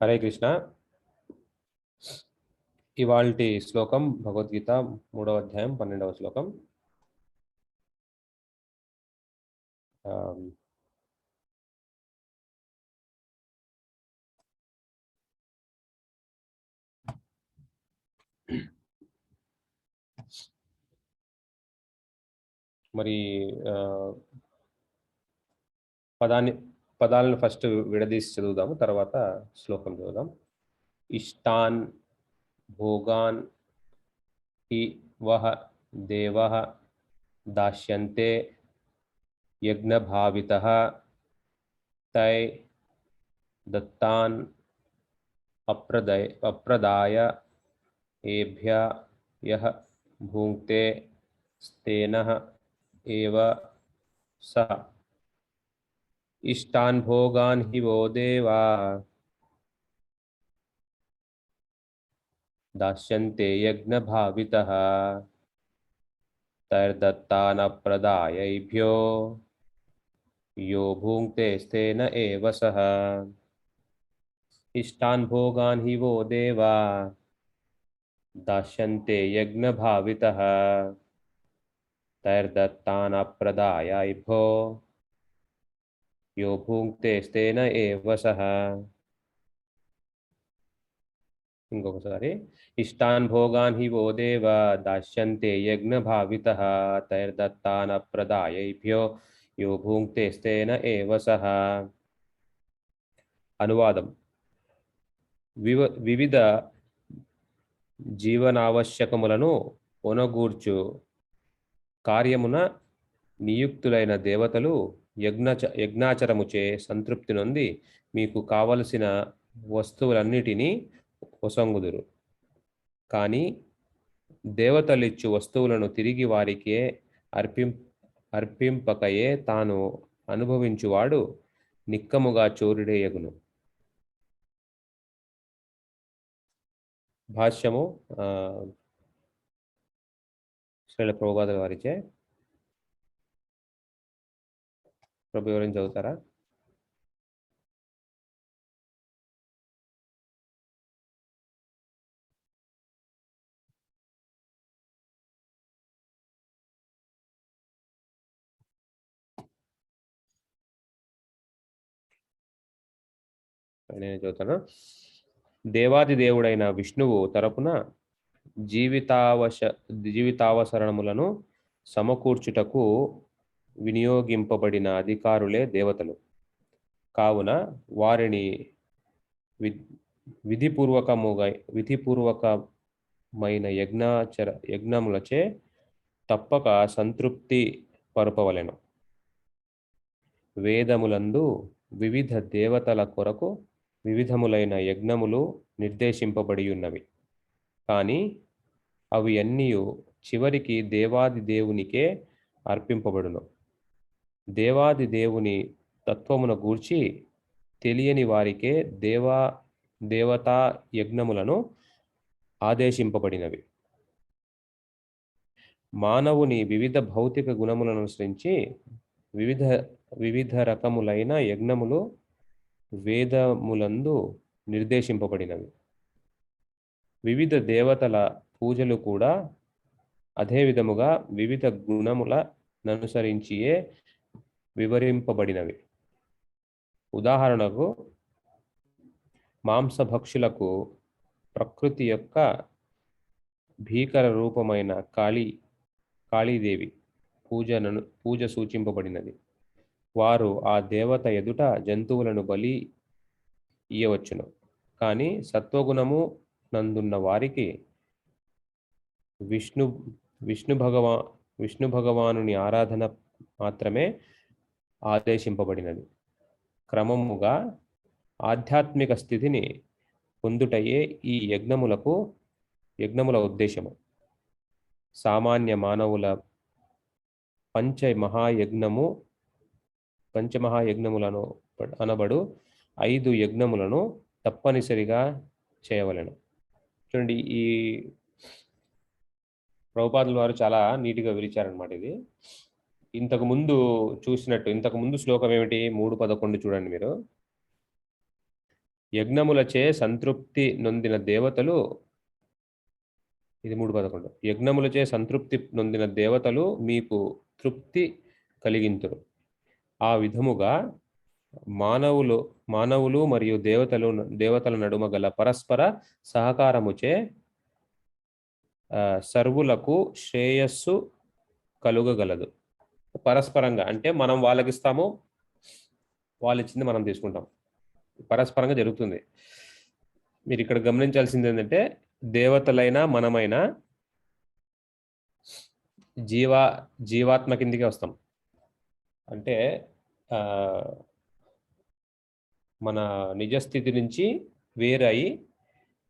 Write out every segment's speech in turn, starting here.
హరే కృష్ణ. ఇవాల్టి శ్లోకం భగవద్గీత 3వ అధ్యాయం 12వ శ్లోకం. మరి పదాలను ఫస్ట్ విడదీసి చదువుదాము, తర్వాత శ్లోకం చదువుదాం. ఇష్టాన్ భోగాన్ హి వహ దేవః దాస్యంతే యజ్ఞభావితః తై దత్తాన్ అప్రదాయ ఏభ్య యః భుంక్తే తేనః ఏవ సః. ఇష్టాన్ భోగాన్ హి వో దేవా దాస్యంతే యజ్ఞభావితః తైర్దత్తానప్రదాయైభ్యో यो भुङ्क्ते तेन एव सः. इष्टान् भोगान् हि वो देवा दास्यन्ते यज्ञभावितः तैर्दत्तानप्रदायैभ्यो यो भुङ्क्ते तेन एव सः. ఇంకొకసారి. ఇష్టాన్ భోగాన్ హి వో దేవా దాస్యంతే యజ్ఞభావితః తైర్దత్తానప్రదాయైభ్యో యో భుంక్తే తేన ఏవ సః. అనువాదం. వివిధ జీవనావశ్యకములను ఒనగూర్చు కార్యమున నియుక్తులైన దేవతలు యజ్ఞాచరముచే సంతృప్తి నొంది మీకు కావలసిన వస్తువులన్నిటినీ ఒసంగుదురు. కానీ దేవతలిచ్చు వస్తువులను తిరిగి వారికే అర్పింపకయే తాను అనుభవించువాడు నిక్కముగా చోరుడేయగును. భాష్యము శ్రీల ప్రభుపాదుల వారిచే. ప్రభు ఎవరైనా చదువుతారా? నేను చదువుతాను. దేవాది దేవుడైన విష్ణువు తరపున జీవితావసరణములను సమకూర్చుటకు వినియోగింపబడిన అధికారులే దేవతలు. కావున వారిని విధిపూర్వకమైన యజ్ఞములచే తప్పక సంతృప్తి పరుపవలెను. వేదములందు వివిధ దేవతల కొరకు వివిధములైన యజ్ఞములు నిర్దేశింపబడి ఉన్నవి. కానీ అవి అన్నీయు చివరికి దేవాది దేవునికే అర్పింపబడును. దేవాది దేవుని తత్వమున గూర్చి తెలియని వారికే దేవతా యజ్ఞములను ఆదేశింపబడినవి. మానవుని వివిధ భౌతిక గుణములను అనుసరించి వివిధ రకములైన యజ్ఞములు వేదములందు నిర్దేశింపబడినవి. వివిధ దేవతల పూజలు కూడా అదే విధముగా వివిధ గుణములననుసరించియే వివరింపబడినవి. ఉదాహరణకు మాంసభక్షులకు ప్రకృతి యొక్క భీకర రూపమైన కాళీదేవి పూజ సూచింపబడినది. వారు ఆ దేవత ఎదుట జంతువులను బలి ఇయ్యవచ్చును. కానీ సత్వగుణము నందున్న వారికి విష్ణు భగవానుని ఆరాధన మాత్రమే ఆదేశింపబడినది. క్రమముగా ఆధ్యాత్మిక స్థితిని పొందుటయే ఈ యజ్ఞముల ఉద్దేశము. సామాన్య మానవుల పంచమహాయజ్ఞములను అనబడు 5 యజ్ఞములను తప్పనిసరిగా చేయవలెను. చూడండి, ఈ ప్రభుపాదుల వారు చాలా నీట్గా వివరించారనమాట. ఇది ఇంతకు ముందు శ్లోకం ఏమిటి? 3:11 చూడండి మీరు. యజ్ఞములచే సంతృప్తి నొందిన దేవతలు, ఇది 3:11, యజ్ఞములచే సంతృప్తి నొందిన దేవతలు మీకు తృప్తి కలిగింతురు. ఆ విధముగా మానవులు మరియు దేవతల నడుమ గల పరస్పర సహకారముచే సర్వులకు శ్రేయస్సు కలుగగలదు. పరస్పరంగా అంటే మనం వాళ్ళకి ఇస్తాము, వాళ్ళు ఇచ్చింది మనం తీసుకుంటాం, పరస్పరంగా జరుగుతుంది. మీరు ఇక్కడ గమనించాల్సింది ఏంటంటే దేవతలైనా మనమైనా జీవాత్మ కిందికి వస్తాం. అంటే మన నిజస్థితి నుంచి వేరై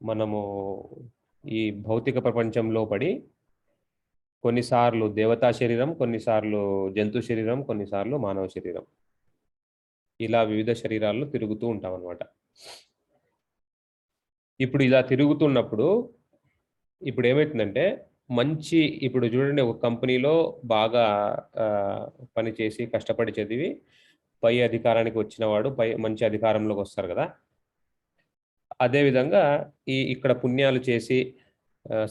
మనము ఈ భౌతిక ప్రపంచంలో పడి కొన్నిసార్లు దేవతా శరీరం, కొన్నిసార్లు జంతు శరీరం, కొన్నిసార్లు మానవ శరీరం, ఇలా వివిధ శరీరాల్లో తిరుగుతూ ఉంటాం అన్నమాట. ఇప్పుడు ఇలా తిరుగుతున్నప్పుడు ఇప్పుడు ఏమవుతుందంటే ఇప్పుడు చూడండి, ఒక కంపెనీలో బాగా పనిచేసి కష్టపడి చదివి పై అధికారానికి వచ్చిన వాడు మంచి అధికారంలోకి వస్తారు కదా. అదేవిధంగా ఇక్కడ పుణ్యాలు చేసి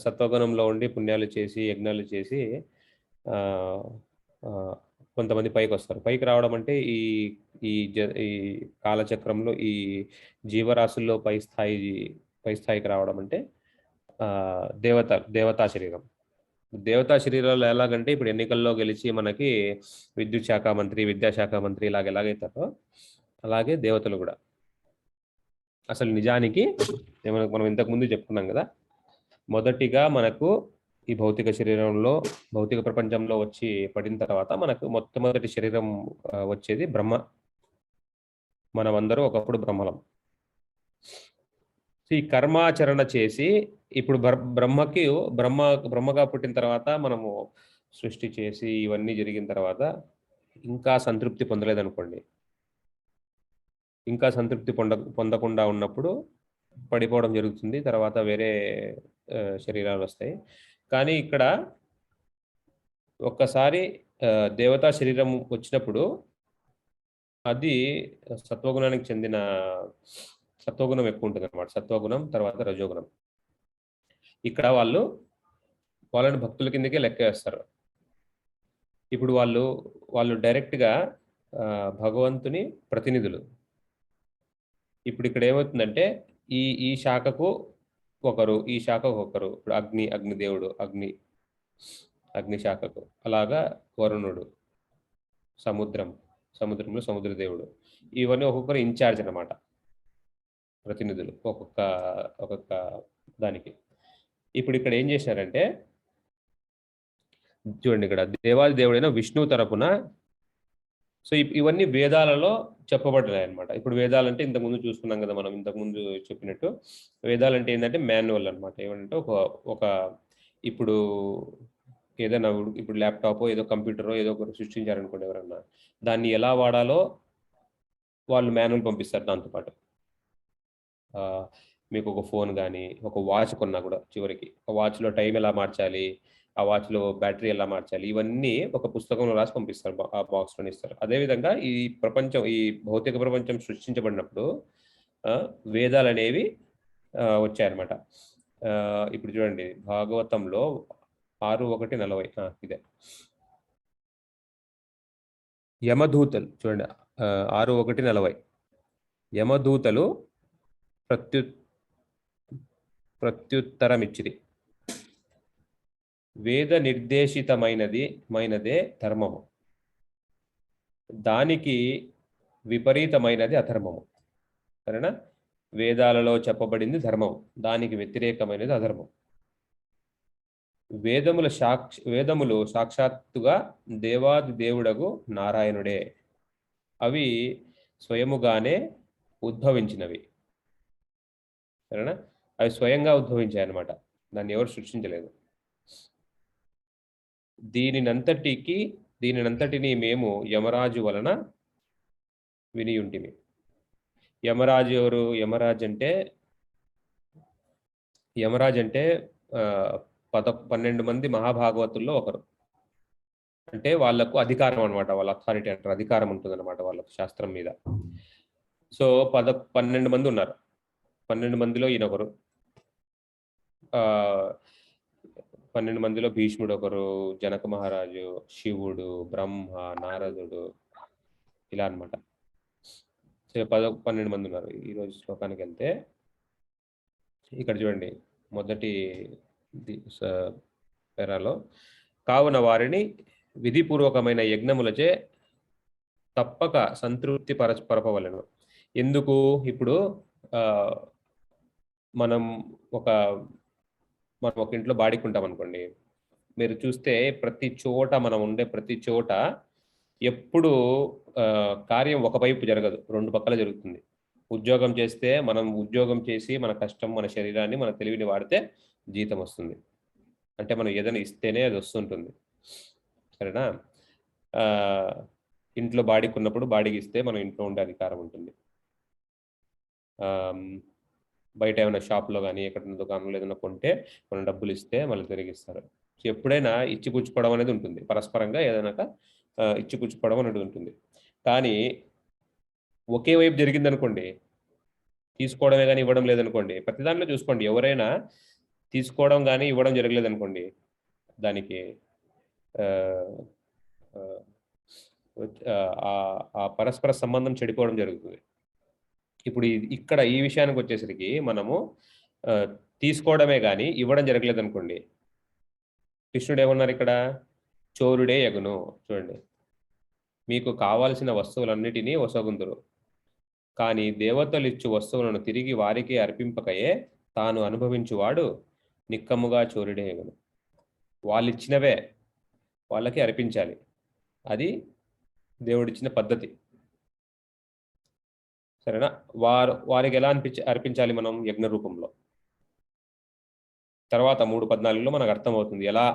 సత్వగుణంలో ఉండి పుణ్యాలు చేసి యజ్ఞాలు చేసి కొంతమంది పైకి వస్తారు. పైకి రావడం అంటే ఈ కాలచక్రంలో ఈ జీవరాశుల్లో పై స్థాయికి రావడం అంటే దేవతా శరీరం. దేవతా శరీరాలు ఎలాగంటే ఇప్పుడు ఎన్నికల్లో గెలిచి మనకి విద్యుత్ శాఖ మంత్రి, విద్యాశాఖ మంత్రి ఎలాగైతారో అలాగే దేవతలు కూడా. అసలు నిజానికి మనం ఇంతకుముందు చెప్పుకున్నాం కదా, మొదటిగా మనకు ఈ భౌతిక శరీరంలో భౌతిక ప్రపంచంలో వచ్చి పడిన తర్వాత మనకు మొట్టమొదటి శరీరం వచ్చేది బ్రహ్మ. మనమందరూ ఒకప్పుడు బ్రహ్మలం. ఈ కర్మాచరణ చేసి ఇప్పుడు బ్రహ్మగా పుట్టిన తర్వాత మనము సృష్టి చేసి ఇవన్నీ జరిగిన తర్వాత ఇంకా సంతృప్తి పొందలేదనుకోండి, ఇంకా సంతృప్తి పొందకుండా ఉన్నప్పుడు పడిపోవడం జరుగుతుంది. తర్వాత వేరే శరీరాలు వస్తాయి. కానీ ఇక్కడ ఒక్కసారి దేవతా శరీరం వచ్చినప్పుడు అది సత్వగుణానికి చెందిన సత్వగుణం ఎక్కువ ఉంటుంది అన్నమాట. సత్వగుణం తర్వాత రజోగుణం. ఇక్కడ వాళ్ళని భక్తుల కిందకే లెక్క వేస్తారు. ఇప్పుడు వాళ్ళు డైరెక్ట్గా భగవంతుని ప్రతినిధులు. ఇప్పుడు ఇక్కడ ఏమవుతుందంటే ఈ శాఖకు ఒకరు, ఈ శాఖకు ఒకరు. ఇప్పుడు అగ్నిదేవుడు అగ్ని శాఖకు, అలాగా వరుణుడు సముద్రంలో సముద్రదేవుడు. ఇవన్నీ ఒక్కొక్కరు ఇన్ఛార్జ్ అన్నమాట, ప్రతినిధులు ఒక్కొక్క దానికి. ఇప్పుడు ఇక్కడ ఏం చేశారంటే చూడండి, ఇక్కడ దేవాది దేవుడైన విష్ణువు తరపున, సో ఇవన్నీ వేదాలలో చెప్పబడ్డాయి అనమాట. ఇప్పుడు వేదాలంటే ఇంతకుముందు చూసుకున్నాం కదా, మనం ఇంతకుముందు చెప్పినట్టు వేదాలంటే ఏంటంటే మాన్యువల్ అనమాట. ఏమంటే ఒక ఇప్పుడు ఏదైనా ఇప్పుడు ల్యాప్టాప్ ఏదో కంప్యూటరో ఏదో ఒకటి సృష్టించారనుకోండి ఎవరన్నా, దాన్ని ఎలా వాడాలో వాళ్ళు మాన్యువల్ పంపిస్తారు. దాంతోపాటు మీకు ఒక ఫోన్ కానీ ఒక వాచ్ కొన్నా కూడా చివరికి ఆ వాచ్లో టైం ఎలా మార్చాలి, ఆ వాచ్లో బ్యాటరీ ఎలా మార్చాలి, ఇవన్నీ ఒక పుస్తకంలో రాసి పంపిస్తారు, ఆ బాక్స్లో ఇస్తారు. అదేవిధంగా ఈ భౌతిక ప్రపంచం సృష్టించబడినప్పుడు వేదాలు అనేవి వచ్చాయన్నమాట. ఇప్పుడు చూడండి, భాగవతంలో 6:1:40 ఇదే యమదూతలు. చూడండి 6:1:40 యమదూతలు ప్రత్యుత్తరమిచ్చిరి. వేద నిర్దేశితమైనదే ధర్మము, దానికి విపరీతమైనది అధర్మము. సరేనా? వేదాలలో చెప్పబడింది ధర్మం, దానికి వ్యతిరేకమైనది అధర్మం. వేదములు సాక్షాత్తుగా దేవాది దేవుడగు నారాయణుడే. అవి స్వయముగానే ఉద్భవించినవి. సరేనా? అవి స్వయంగా ఉద్భవించాయి అన్నమాట, దాన్ని ఎవరు సృష్టించలేదు. దీనినంతటిని మేము యమరాజు వలన వినియుంటిమి. యమరాజు ఎవరు? యమరాజ్ అంటే 12 మంది మహాభాగవతుల్లో ఒకరు. అంటే వాళ్ళకు అధికారం అనమాట, వాళ్ళ అథారిటీ అంటారు, అధికారం ఉంటుంది అనమాట వాళ్ళకు శాస్త్రం మీద. సో 12 మంది ఉన్నారు. 12 మందిలో ఈయన ఒకరు. 12 మందిలో భీష్ముడు ఒకరు, జనక మహారాజు, శివుడు, బ్రహ్మ, నారదుడు, ఇలా అనమాట. 12 మంది ఉన్నారు. ఈరోజు శ్లోకానికి వెళ్తే ఇక్కడ చూడండి, మొదటి పేరాలో, కావున వారిని విధిపూర్వకమైన యజ్ఞములచే తప్పక సంతృప్తి పరపవలెను. ఎందుకు? ఇప్పుడు మనం ఒక ఇంట్లో బాడికుంటాం అనుకోండి, మీరు చూస్తే ప్రతి చోట, మనం ఉండే ప్రతి చోట ఎప్పుడు కార్యం ఒకవైపు జరగదు, 2 పక్కల జరుగుతుంది. ఉద్యోగం చేస్తే మనం ఉద్యోగం చేసి మన కష్టం, మన శరీరాన్ని, మన తెలివిని వాడితే జీతం వస్తుంది. అంటే మనం ఏదైనా ఇస్తేనే అది వస్తుంటుంది. సరేనా? ఇంట్లో బాడికి ఉన్నప్పుడు బాడికి ఇస్తే మనం ఇంట్లో ఉండే అధికారం ఉంటుంది. బయట ఏమైనా షాప్లో కానీ ఎక్కడైనా దుకాణంలో ఏదైనా కొంటే మనం డబ్బులు ఇస్తే మళ్ళీ తిరిగిస్తారు. సో ఎప్పుడైనా ఇచ్చిపుచ్చుకోవడం అనేది ఉంటుంది, పరస్పరంగా ఏదైనా ఇచ్చిపుచ్చుకోవడం అనేది ఉంటుంది. కానీ ఒకే వైపు జరిగిందనుకోండి, తీసుకోవడమే కానీ ఇవ్వడం లేదనుకోండి, ప్రతి దాంట్లో చూసుకోండి, ఎవరైనా తీసుకోవడం కానీ ఇవ్వడం జరగలేదనుకోండి, దానికి ఆ పరస్పర సంబంధం చెడిపోవడం జరుగుతుంది. ఇప్పుడు ఇక్కడ ఈ విషయానికి వచ్చేసరికి మనము తీసుకోవడమే కానీ ఇవ్వడం జరగలేదనుకోండి, కృష్ణుడు ఏమన్నారు ఇక్కడ? చోరుడే యగును. చూడండి, మీకు కావాల్సిన వస్తువులన్నిటినీ వసగుందురు, కానీ దేవతలు ఇచ్చు వస్తువులను తిరిగి వారికి అర్పింపకయే తాను అనుభవించువాడు నిక్కముగా చోరుడే యగును. వాళ్ళు ఇచ్చినవే వాళ్ళకి అర్పించాలి, అది దేవుడిచ్చిన పద్ధతి. సరేనా? వారికి ఎలా అర్పించాలి మనం? యజ్ఞ రూపంలో. తర్వాత 3:14లో మనకు అర్థమవుతుంది ఎలా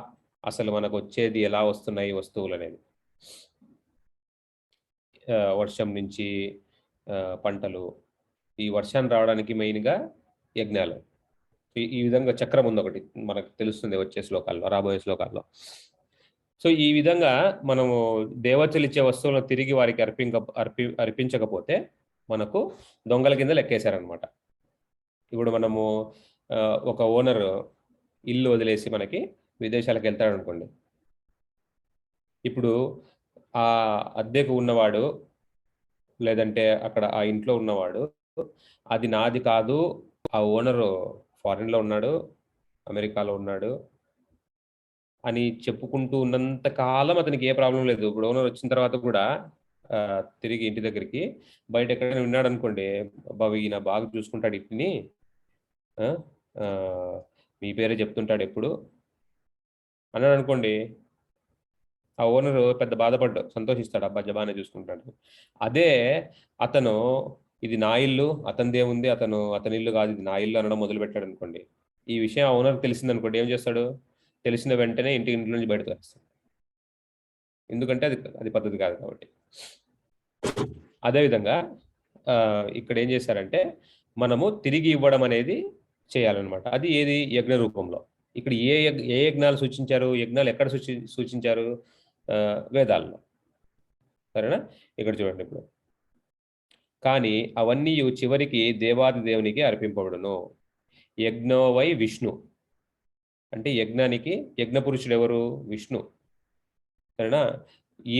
అసలు మనకు వచ్చేది, ఎలా వస్తున్నాయి వస్తువులు అనేది. వర్షం నుంచి పంటలు, ఈ వర్షాన్ని రావడానికి మెయిన్గా యజ్ఞాలు. ఈ విధంగా చక్రం ఉంది ఒకటి, మనకు తెలుస్తుంది వచ్చే శ్లోకాల్లో, రాబోయే శ్లోకాల్లో. సో ఈ విధంగా మనము దేవతలు ఇచ్చే వస్తువులను తిరిగి వారికి అర్పించకపోతే మనకు దొంగల కింద లెక్కేశారనమాట. ఇప్పుడు మనము ఒక ఓనర్ ఇల్లు వదిలేసి మనకి విదేశాలకు వెళ్తాడు అనుకోండి, ఇప్పుడు ఆ అద్దెకు ఉన్నవాడు లేదంటే అక్కడ ఆ ఇంట్లో ఉన్నవాడు అది నాది కాదు, ఆ ఓనరు ఫారిన్లో ఉన్నాడు, అమెరికాలో ఉన్నాడు అని చెప్పుకుంటూ ఉన్నంత కాలం అతనికి ఏ ప్రాబ్లం లేదు. ఇప్పుడు ఓనర్ వచ్చిన తర్వాత కూడా తిరిగి ఇంటి దగ్గరికి బయట ఎక్కడైనా విన్నాడు అనుకోండి, బాబు ఈయన బాగా చూసుకుంటాడు ఇంటిని, మీ పేరే చెప్తుంటాడు ఎప్పుడు అన్నాడు అనుకోండి, ఆ ఓనరు పెద్ద బాధపడ్డాడు, సంతోషిస్తాడు, అబ్బా బాగానే చూసుకుంటాడు. అదే అతను ఇది నా ఇల్లు, అతనిదేముంది, అతని ఇల్లు కాదు ఇది నా ఇల్లు అనడం మొదలు పెట్టాడు అనుకోండి, ఈ విషయం ఆ ఓనర్ తెలిసింది అనుకోండి, ఏం చేస్తాడు? తెలిసిన వెంటనే ఇంటి నుంచి బయటకు వస్తాడు, ఎందుకంటే అది పద్ధతి కాదు కాబట్టి. అదేవిధంగా ఇక్కడ ఏం చేశారంటే మనము తిరిగి ఇవ్వడం అనేది చేయాలన్నమాట. అది ఏది? యజ్ఞ రూపంలో. ఇక్కడ ఏ యజ్ఞాలు సూచించారు? యజ్ఞాలు ఎక్కడ సూచించారు? వేదాల్లో. సరేనా? ఇక్కడ చూడండి ఇప్పుడు, కానీ అవన్నీ చివరికి దేవాది దేవునికి అర్పింపబడును. యజ్ఞోవై విష్ణు, అంటే యజ్ఞానికి యజ్ఞ పురుషుడు ఎవరు? విష్ణు. సరేనా?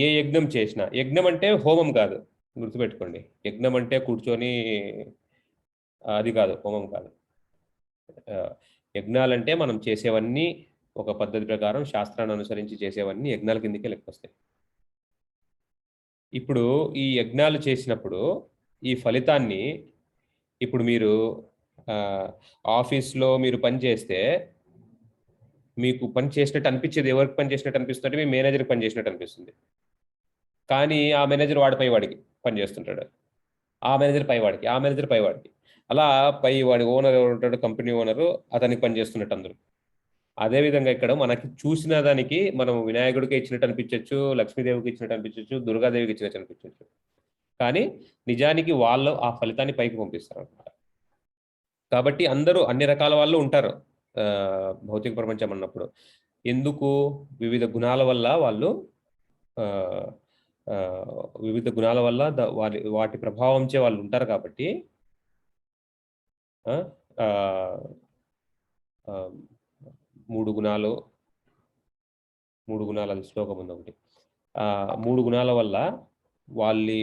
ఏ యజ్ఞం చేసినా, యజ్ఞం అంటే హోమం కాదు, గుర్తుపెట్టుకోండి. యజ్ఞం అంటే కూర్చొని అది కాదు, హోమం కాదు. యజ్ఞాలంటే మనం చేసేవన్నీ ఒక పద్ధతి ప్రకారం శాస్త్రాన్ని అనుసరించి చేసేవన్నీ యజ్ఞాల కిందకే లెక్కొస్తాయి. ఇప్పుడు ఈ యజ్ఞాలు చేసినప్పుడు ఈ ఫలితాన్ని, ఇప్పుడు మీరు ఆఫీస్లో మీరు పని చేస్తే మీకు పని చేసినట్టు అనిపించేది, ఎవరికి పని చేసినట్టు అనిపిస్తుంది? మీ మేనేజర్కి పని చేసినట్టు అనిపిస్తుంది. కానీ ఆ మేనేజర్ వాడిపై వాడికి పని చేస్తుంటాడు, ఆ మేనేజర్ పై వాడికి, ఆ మేనేజర్ పై వాడికి, అలా పై వాడి ఓనర్ ఎవరు ఉంటాడు, కంపెనీ ఓనరు, అతనికి పని చేస్తున్నట్టు అందరూ. అదేవిధంగా ఇక్కడ మనకి చూసిన దానికి మనం వినాయకుడికి ఇచ్చినట్టు అనిపించవచ్చు, లక్ష్మీదేవికి ఇచ్చినట్టు అనిపించవచ్చు, దుర్గాదేవికి ఇచ్చినట్టు అనిపించవచ్చు, కానీ నిజానికి వాళ్ళు ఆ ఫలితాన్ని పైకి పంపిస్తారు అనమాట. కాబట్టి అందరూ అన్ని రకాల వాళ్ళు ఉంటారు భౌతిక ప్రపంచం అన్నప్పుడు. ఎందుకు? వివిధ గుణాల వల్ల వాళ్ళు వివిధ గుణాల వల్ల వాటి ప్రభావంచే వాళ్ళు ఉంటారు కాబట్టి మూడు గుణాలు అది శ్లోకం ఉంది ఒకటి. 3 గుణాల వల్ల వారి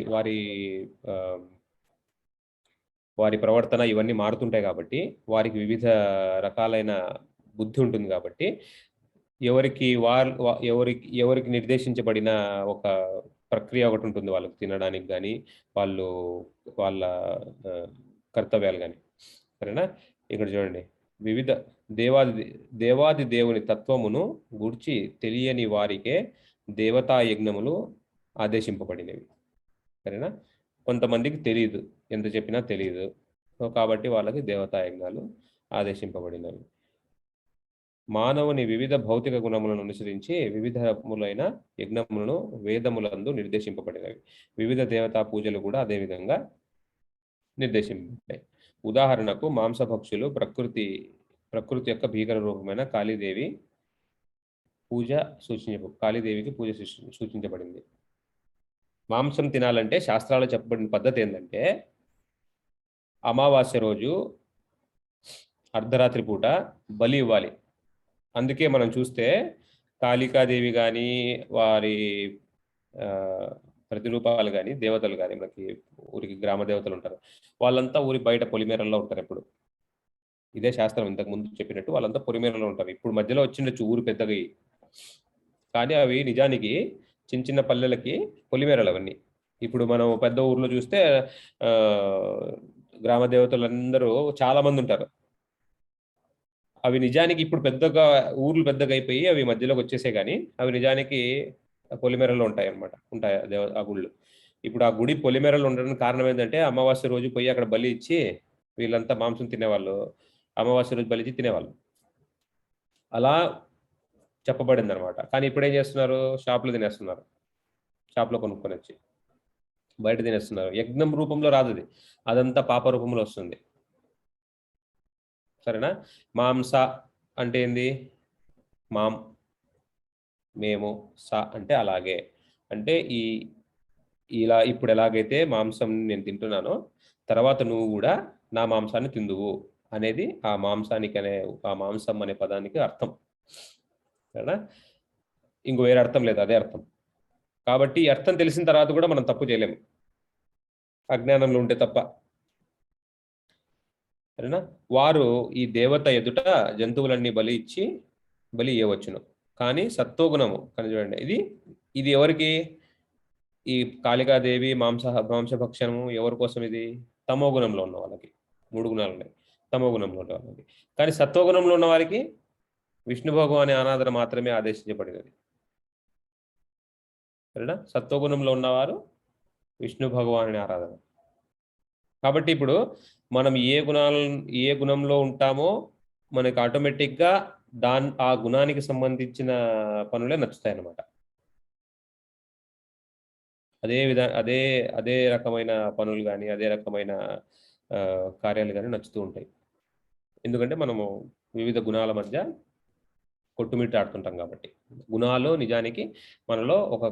వారి ప్రవర్తన ఇవన్నీ మారుతుంటాయి కాబట్టి, వారికి వివిధ రకాలైన బుద్ధి ఉంటుంది కాబట్టి, ఎవరికి నిర్దేశించబడిన ఒక ప్రక్రియ ఒకటి ఉంటుంది వాళ్ళకి తినడానికి కానీ, వాళ్ళ కర్తవ్యాలు కానీ. సరేనా? ఇక్కడ చూడండి, వివిధ దేవాది దేవుని తత్వమును గుర్చి తెలియని వారికే దేవతా యజ్ఞములు ఆదేశింపబడినవి. సరేనా? కొంతమందికి తెలియదు, ఎంత చెప్పినా తెలియదు. సో కాబట్టి వాళ్ళకి దేవతా యజ్ఞాలు ఆదేశింపబడినవి. మానవుని వివిధ భౌతిక గుణములను అనుసరించి వివిధములైన యజ్ఞములను వేదములందు నిర్దేశింపబడినవి. వివిధ దేవతా పూజలు కూడా అదేవిధంగా నిర్దేశింపబడ్డాయి. ఉదాహరణకు మాంసభక్షులు ప్రకృతి యొక్క భీకర రూపమైన కాళీదేవికి పూజ సూచించబడింది. మాంసం తినాలంటే శాస్త్రాలు చెప్పబడిన పద్ధతి ఏంటంటే, అమావాస్య రోజు అర్ధరాత్రి పూట బలి ఇవ్వాలి. అందుకే మనం చూస్తే కాళికాదేవి కానీ, వారి ప్రతిరూపాలు కానీ, దేవతలు కానీ, మనకి ఊరికి గ్రామ దేవతలు ఉంటారు, వాళ్ళంతా ఊరి బయట పొలిమేరల్లో ఉంటారు. ఎప్పుడు ఇదే శాస్త్రం ఇంతకు ముందు చెప్పినట్టు వాళ్ళంతా పొలిమేరలో ఉంటారు. ఇప్పుడు మధ్యలో వచ్చిండొచ్చు ఊరు పెద్దగా, కానీ అవి నిజానికి చిన్న చిన్న పల్లెలకి పొలిమేరలు అవన్నీ. ఇప్పుడు మనం పెద్ద ఊర్లో చూస్తే గ్రామ దేవతలందరూ చాలా మంది ఉంటారు. అవి నిజానికి ఇప్పుడు ఊర్లు పెద్దగా అయిపోయి అవి మధ్యలోకి వచ్చేసే, కానీ అవి నిజానికి పొలిమేరలో ఉంటాయి అన్నమాట. ఉంటాయి ఆ గుళ్ళు. ఇప్పుడు ఆ గుడి పొలిమేరలో ఉండడానికి కారణం ఏంటంటే, అమావాస్య రోజు పోయి అక్కడ బలి ఇచ్చి వీళ్ళంతా మాంసం తినేవాళ్ళు, అమావాస్య రోజు బలి ఇచ్చి తినేవాళ్ళు. అలా చెప్పబడింది అనమాట. కానీ ఇప్పుడు ఏం చేస్తున్నారు? షాప్లో తినేస్తున్నారు, షాప్లో కొనుక్కొని వచ్చి బయట తినేస్తున్నారు. యజ్ఞం రూపంలో రాదు అది, అదంతా పాప రూపంలో వస్తుంది. సరేనా? మాంస అంటే ఏంది? మేము, స అంటే అలాగే. అంటే ఇలా ఇప్పుడు ఎలాగైతే మాంసం నేను తింటున్నానో, తర్వాత నువ్వు కూడా నా మాంసాన్ని తిందువు అనేది ఆ మాంసం అనే పదానికి అర్థం. సరేనా? ఇంకో వేరే అర్థం లేదు, అదే అర్థం. కాబట్టి ఈ అర్థం తెలిసిన తర్వాత కూడా మనం తప్పు చేయలేము, అజ్ఞానంలో ఉంటే తప్ప. సరేనా? వారు ఈ దేవత ఎదుట జంతువులన్నీ బలి ఇవ్వవచ్చును. కానీ సత్వగుణము కానీ చూడండి, ఇది ఎవరికి? ఈ కాళికాదేవి మాంసభక్షణము ఎవరి కోసం? ఇది తమో గుణంలో ఉన్న వాళ్ళకి. 3 గుణాలు ఉన్నాయి, తమో గుణంలో ఉన్న వాళ్ళకి. కానీ సత్వగుణంలో ఉన్న వారికి విష్ణు భగవాన్ అనే ఆరాధన మాత్రమే ఆదేశించబడినది. సరేనా? సత్వగుణంలో ఉన్నవారు విష్ణు భగవాన్ అనే ఆరాధన. కాబట్టి ఇప్పుడు మనం ఏ గుణంలో ఉంటామో మనకి ఆటోమేటిక్గా ఆ గుణానికి సంబంధించిన పనులే నచ్చుతాయి అన్నమాట. అదే రకమైన పనులు కానీ, అదే రకమైన కార్యాలు కానీ నచ్చుతూ ఉంటాయి. ఎందుకంటే మనము వివిధ గుణాల మధ్య కొట్టుమిట్టాడుతుంటాం కాబట్టి. గుణాలు నిజానికి మనలో ఒక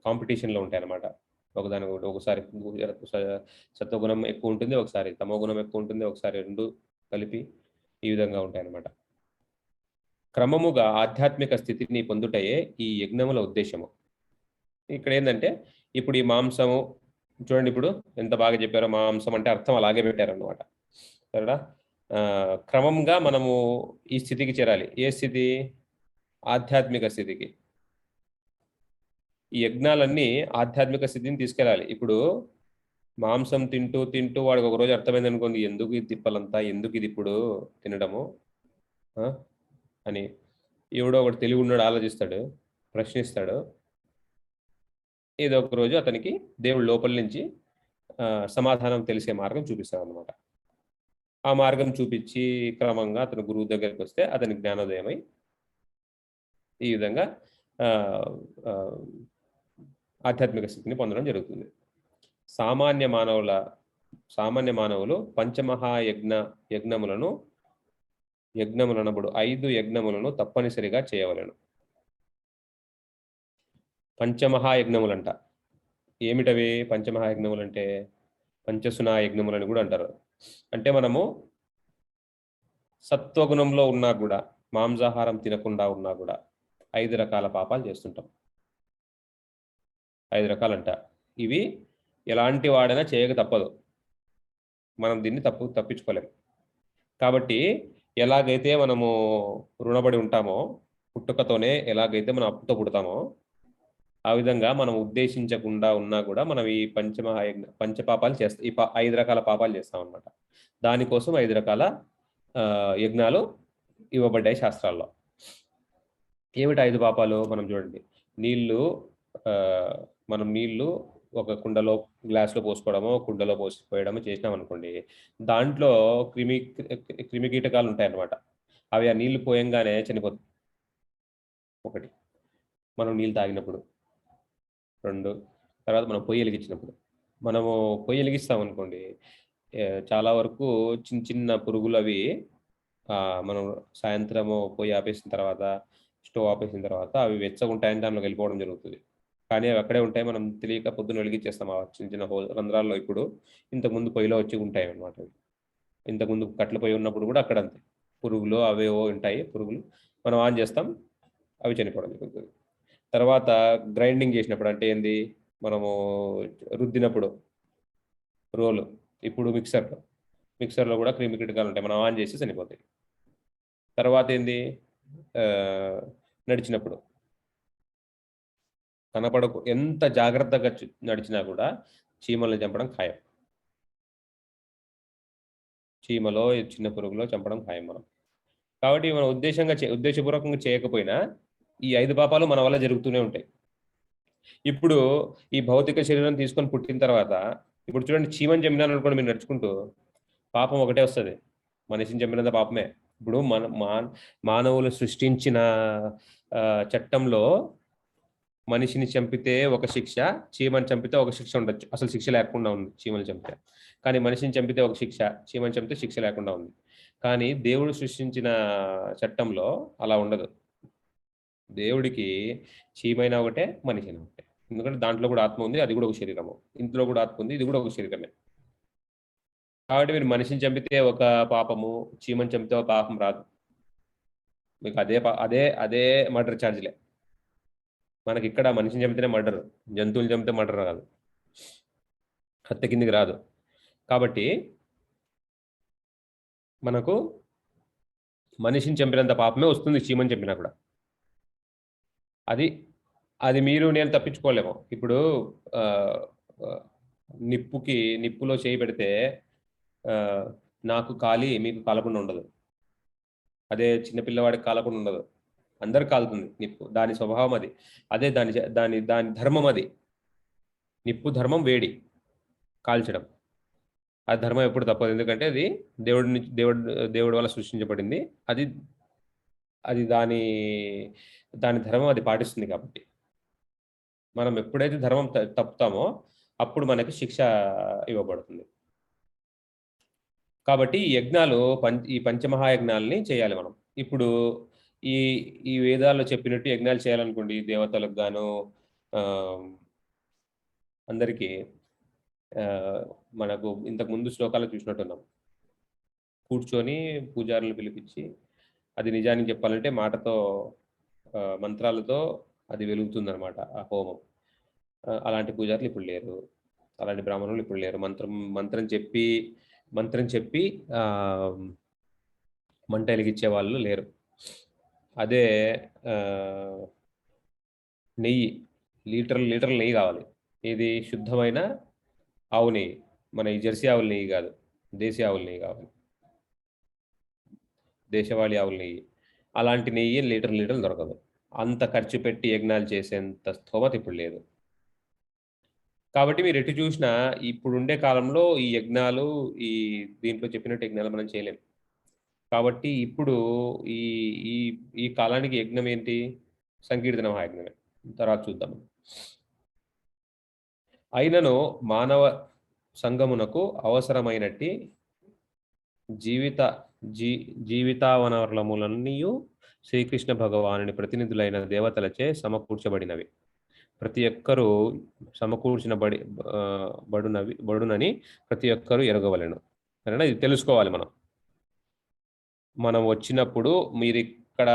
కాంపిటీషన్లో ఉంటాయి అన్నమాట. ఒకసారి సత్వగుణం ఎక్కువ ఉంటుంది, ఒకసారి తమో గుణం ఎక్కువ ఉంటుంది, ఒకసారి 2 కలిపి ఈ విధంగా ఉంటాయి అన్నమాట. క్రమముగా ఆధ్యాత్మిక స్థితిని పొందుటయే ఈ యజ్ఞముల ఉద్దేశము. ఇక్కడ ఏంటంటే, ఇప్పుడు ఈ మాంసము చూడండి, ఇప్పుడు ఎంత బాగా చెప్పారో, మాంసం అంటే అర్థం అలాగే పెట్టారన్నమాట. సరేనా? క్రమంగా మనము ఈ స్థితికి చేరాలి. ఏ స్థితి? ఆధ్యాత్మిక స్థితికి. ఈ యజ్ఞాలన్నీ ఆధ్యాత్మిక స్థితిని తీసుకెళ్ళాలి. ఇప్పుడు మాంసం తింటూ వాడికి ఒక రోజు అర్థమైంది అనుకోండి, ఎందుకు ఇది తిప్పలంతా, ఎందుకు ఇది ఇప్పుడు తినడము అని ఎవడో ఒకటి తెలివి ఉన్నాడు, ఆలోచిస్తాడు, ప్రశ్నిస్తాడు. ఏదో ఒక రోజు అతనికి దేవుడు లోపల నుంచి సమాధానం తెలిసే మార్గం చూపిస్తాడు అన్నమాట. ఆ మార్గం చూపించి క్రమంగా అతను గురువు దగ్గరికి వస్తే అతనికి జ్ఞానోదయమై ఈ విధంగా ఆధ్యాత్మిక స్థితిని పొందడం జరుగుతుంది. సామాన్య మానవులు యజ్ఞములనబడు 5 యజ్ఞములను తప్పనిసరిగా చేయవలెను. పంచమహాయజ్ఞములంట. ఏమిటవి పంచమహాయజ్ఞములంటే? పంచసునా యజ్ఞములని కూడా అంటారు. అంటే మనము సత్వగుణంలో ఉన్నా కూడా, మాంసాహారం తినకుండా ఉన్నా కూడా 5 రకాల పాపాలు చేస్తుంటాం. 5 రకాలంట. ఇవి ఎలాంటి వాడైనా చేయక తప్పదు. మనం దీన్ని తప్పించుకోలేం. కాబట్టి ఎలాగైతే మనము రుణపడి ఉంటామో, పుట్టుకతోనే ఎలాగైతే మనం అప్పుతో పుడతామో, ఆ విధంగా మనం ఉద్దేశించకుండా ఉన్నా కూడా మనం ఈ పంచపాపాలు చేస్తాం. ఈ 5 రకాల పాపాలు చేస్తామన్నమాట. దానికోసం 5 రకాల యజ్ఞాలు ఇవ్వబడ్డాయి శాస్త్రాల్లో. ఏమిటి 5 పాపాలు? మనం చూడండి. మనం నీళ్లు ఒక కుండలో, గ్లాస్‌లో పోసుకోవడమో, కుండలో పోయడమో చేసినామనుకోండి, దాంట్లో క్రిమికీటకాలు ఉంటాయన్నమాట. అవి ఆ నీళ్లు పోయంగానే చనిపోతాయి. 1 మనం నీళ్ళు తాగినప్పుడు. 2 తర్వాత మనం పొయ్యి వెలిగించినప్పుడు. మనము పొయ్యి వెలిగిస్తామనుకోండి, చాలా వరకు చిన్న చిన్న పురుగులవి మనం సాయంత్రము పొయ్యి ఆపేసిన తర్వాత, స్టవ్ ఆపేసిన తర్వాత అవి వెచ్చగుంటాయని దాంట్లోకి వెళ్ళిపోవడం జరుగుతుంది. కానీ అవి అక్కడే ఉంటాయి. మనం తెలియక పొద్దున్న వెలిగించేస్తాం ఆ చిన్న చిన్న రంధ్రాల్లో. ఇప్పుడు ఇంతకుముందు పొయ్యిలో వచ్చి ఉంటాయి అన్నమాట. ఇంతకుముందు కట్టెల పొయ్యి ఉన్నప్పుడు కూడా అక్కడ అంతే. పురుగులు అవేవో ఉంటాయి పురుగులు. మనం ఆన్ చేస్తాం, అవి చనిపోవడం జరుగుతుంది. తర్వాత గ్రైండింగ్ చేసినప్పుడు అంటే ఏంది, మనము రుద్దినప్పుడు రోలు, ఇప్పుడు మిక్సర్లో కూడా క్రిమికీటకాలు ఉంటాయి. మనం ఆన్ చేసి చనిపోతాయి. తర్వాత ఏంది, నడిచినప్పుడు ఎంత జాగ్రత్తగా నడిచినా కూడా చీమల్ని చంపడం ఖాయం. చీమలో చిన్న పురుగులో చంపడం ఖాయం మనం. కాబట్టి మనం ఉద్దేశపూర్వకంగా చేయకపోయినా ఈ 5 పాపాలు మన వల్ల జరుగుతూనే ఉంటాయి. ఇప్పుడు ఈ భౌతిక శరీరం తీసుకొని పుట్టిన తర్వాత, ఇప్పుడు చూడండి, చీమని చంపినాను అనుకోండి, మీరు నడుచుకుంటూ, పాపం ఒకటే వస్తుంది. మనిషిని చంపినంత పాపమే. ఇప్పుడు మానవులు సృష్టించిన చట్టంలో మనిషిని చంపితే ఒక శిక్ష, చీమని చంపితే ఒక శిక్ష ఉండొచ్చు. అసలు శిక్ష లేకుండా ఉంది చీమని చంపితే. కానీ మనిషిని చంపితే ఒక శిక్ష, చీమని చంపితే శిక్ష లేకుండా ఉంది. కానీ దేవుడు సృష్టించిన చట్టంలో అలా ఉండదు. దేవుడికి చీమైనా ఒకటే, మనిషినా ఒకటే. ఎందుకంటే దాంట్లో కూడా ఆత్మ ఉంది, అది కూడా ఒక శరీరము. ఇంట్లో కూడా ఆత్మ ఉంది, ఇది కూడా ఒక శరీరమే. కాబట్టి మీరు మనిషిని చంపితే ఒక పాపము, చీమని చంపితే ఒక పాపం రాదు. మీకు అదే అదే మర్డర్ ఛార్జ్లే. మనకి ఇక్కడ మనిషిని చంపితేనే మర్డర్, జంతువులు చంపితే మర్డర్ రాదు, హత్య కిందికి రాదు. కాబట్టి మనకు మనిషిని చంపినంత పాపమే వస్తుంది చీమని చంపినా కూడా. అది మీరు నేను తప్పించుకోలేము. ఇప్పుడు నిప్పులో చేయి పెడితే నాకు కాలి మీకు కాలకుండా ఉండదు. అదే చిన్నపిల్లవాడికి కాలకుండా ఉండదు, అందరికి కాలుతుంది నిప్పు. దాని స్వభావం అది. అదే దాని ధర్మం అది. నిప్పు ధర్మం వేడి కాల్చడం. ఆ ధర్మం ఎప్పుడు తప్పదు. ఎందుకంటే అది దేవుడి వల్ల సృష్టించబడింది. అది దాని ధర్మం అది పాటిస్తుంది. కాబట్టి మనం ఎప్పుడైతే ధర్మం తప్పుతామో అప్పుడు మనకి శిక్ష ఇవ్వబడుతుంది. కాబట్టి ఈ పంచమహాయజ్ఞాలని చేయాలి మనం. ఇప్పుడు ఈ వేదాల్లో చెప్పినట్టు యజ్ఞాలు చేయాలనుకోండి, దేవతలకు గాను అందరికీ మనకు ఇంతకు ముందు శ్లోకాలు చూసినట్టున్నాం. కూర్చొని పూజారులను పిలిపించి, అది నిజానికి చెప్పాలంటే మాటతో, మంత్రాలతో అది వెలుగుతుందన్నమాట ఆ హోమం. అలాంటి పూజారులు ఇప్పుడు లేరు, అలాంటి బ్రాహ్మణులు ఇప్పుడు లేరు. మంత్రం చెప్పి మంట వెలిగించే వాళ్ళు లేరు. అదే నెయ్యి, లీటర్ల నెయ్యి కావాలి. ఇది శుద్ధమైన ఆవు నెయ్యి, మన ఈ జెర్సీ ఆవుల నెయ్యి కాదు, దేశీ ఆవుల నెయ్యి కావాలి, దేశవాళీ ఆవుల నెయ్యి. అలాంటి నెయ్యి లీటర్లు దొరకదు. అంత ఖర్చు పెట్టి యజ్ఞాలు చేసేంత స్థోమత ఇప్పుడు లేదు. కాబట్టి మీరు ఎటు చూసినా ఇప్పుడుండే కాలంలో ఈ యజ్ఞాలు, దీంట్లో చెప్పినట్టు యజ్ఞాలు మనం చేయలేం. కాబట్టి ఇప్పుడు ఈ కాలానికి యజ్ఞం ఏంటి? సంకీర్తన మహాయజ్ఞమే. తర్వాత చూద్దాం. అయినను మానవ సంగమునకు అవసరమైనట్టి జీవితావనర్లములన్నీయు శ్రీకృష్ణ భగవానుని ప్రతినిధులైన దేవతలచే సమకూర్చబడినవి. ప్రతి ఒక్కరూ సమకూర్చిన బడునని ప్రతి ఒక్కరూ ఎరగవలెను. సరేనా? ఇది తెలుసుకోవాలి మనం. మనం వచ్చినప్పుడు మీరు ఇక్కడ,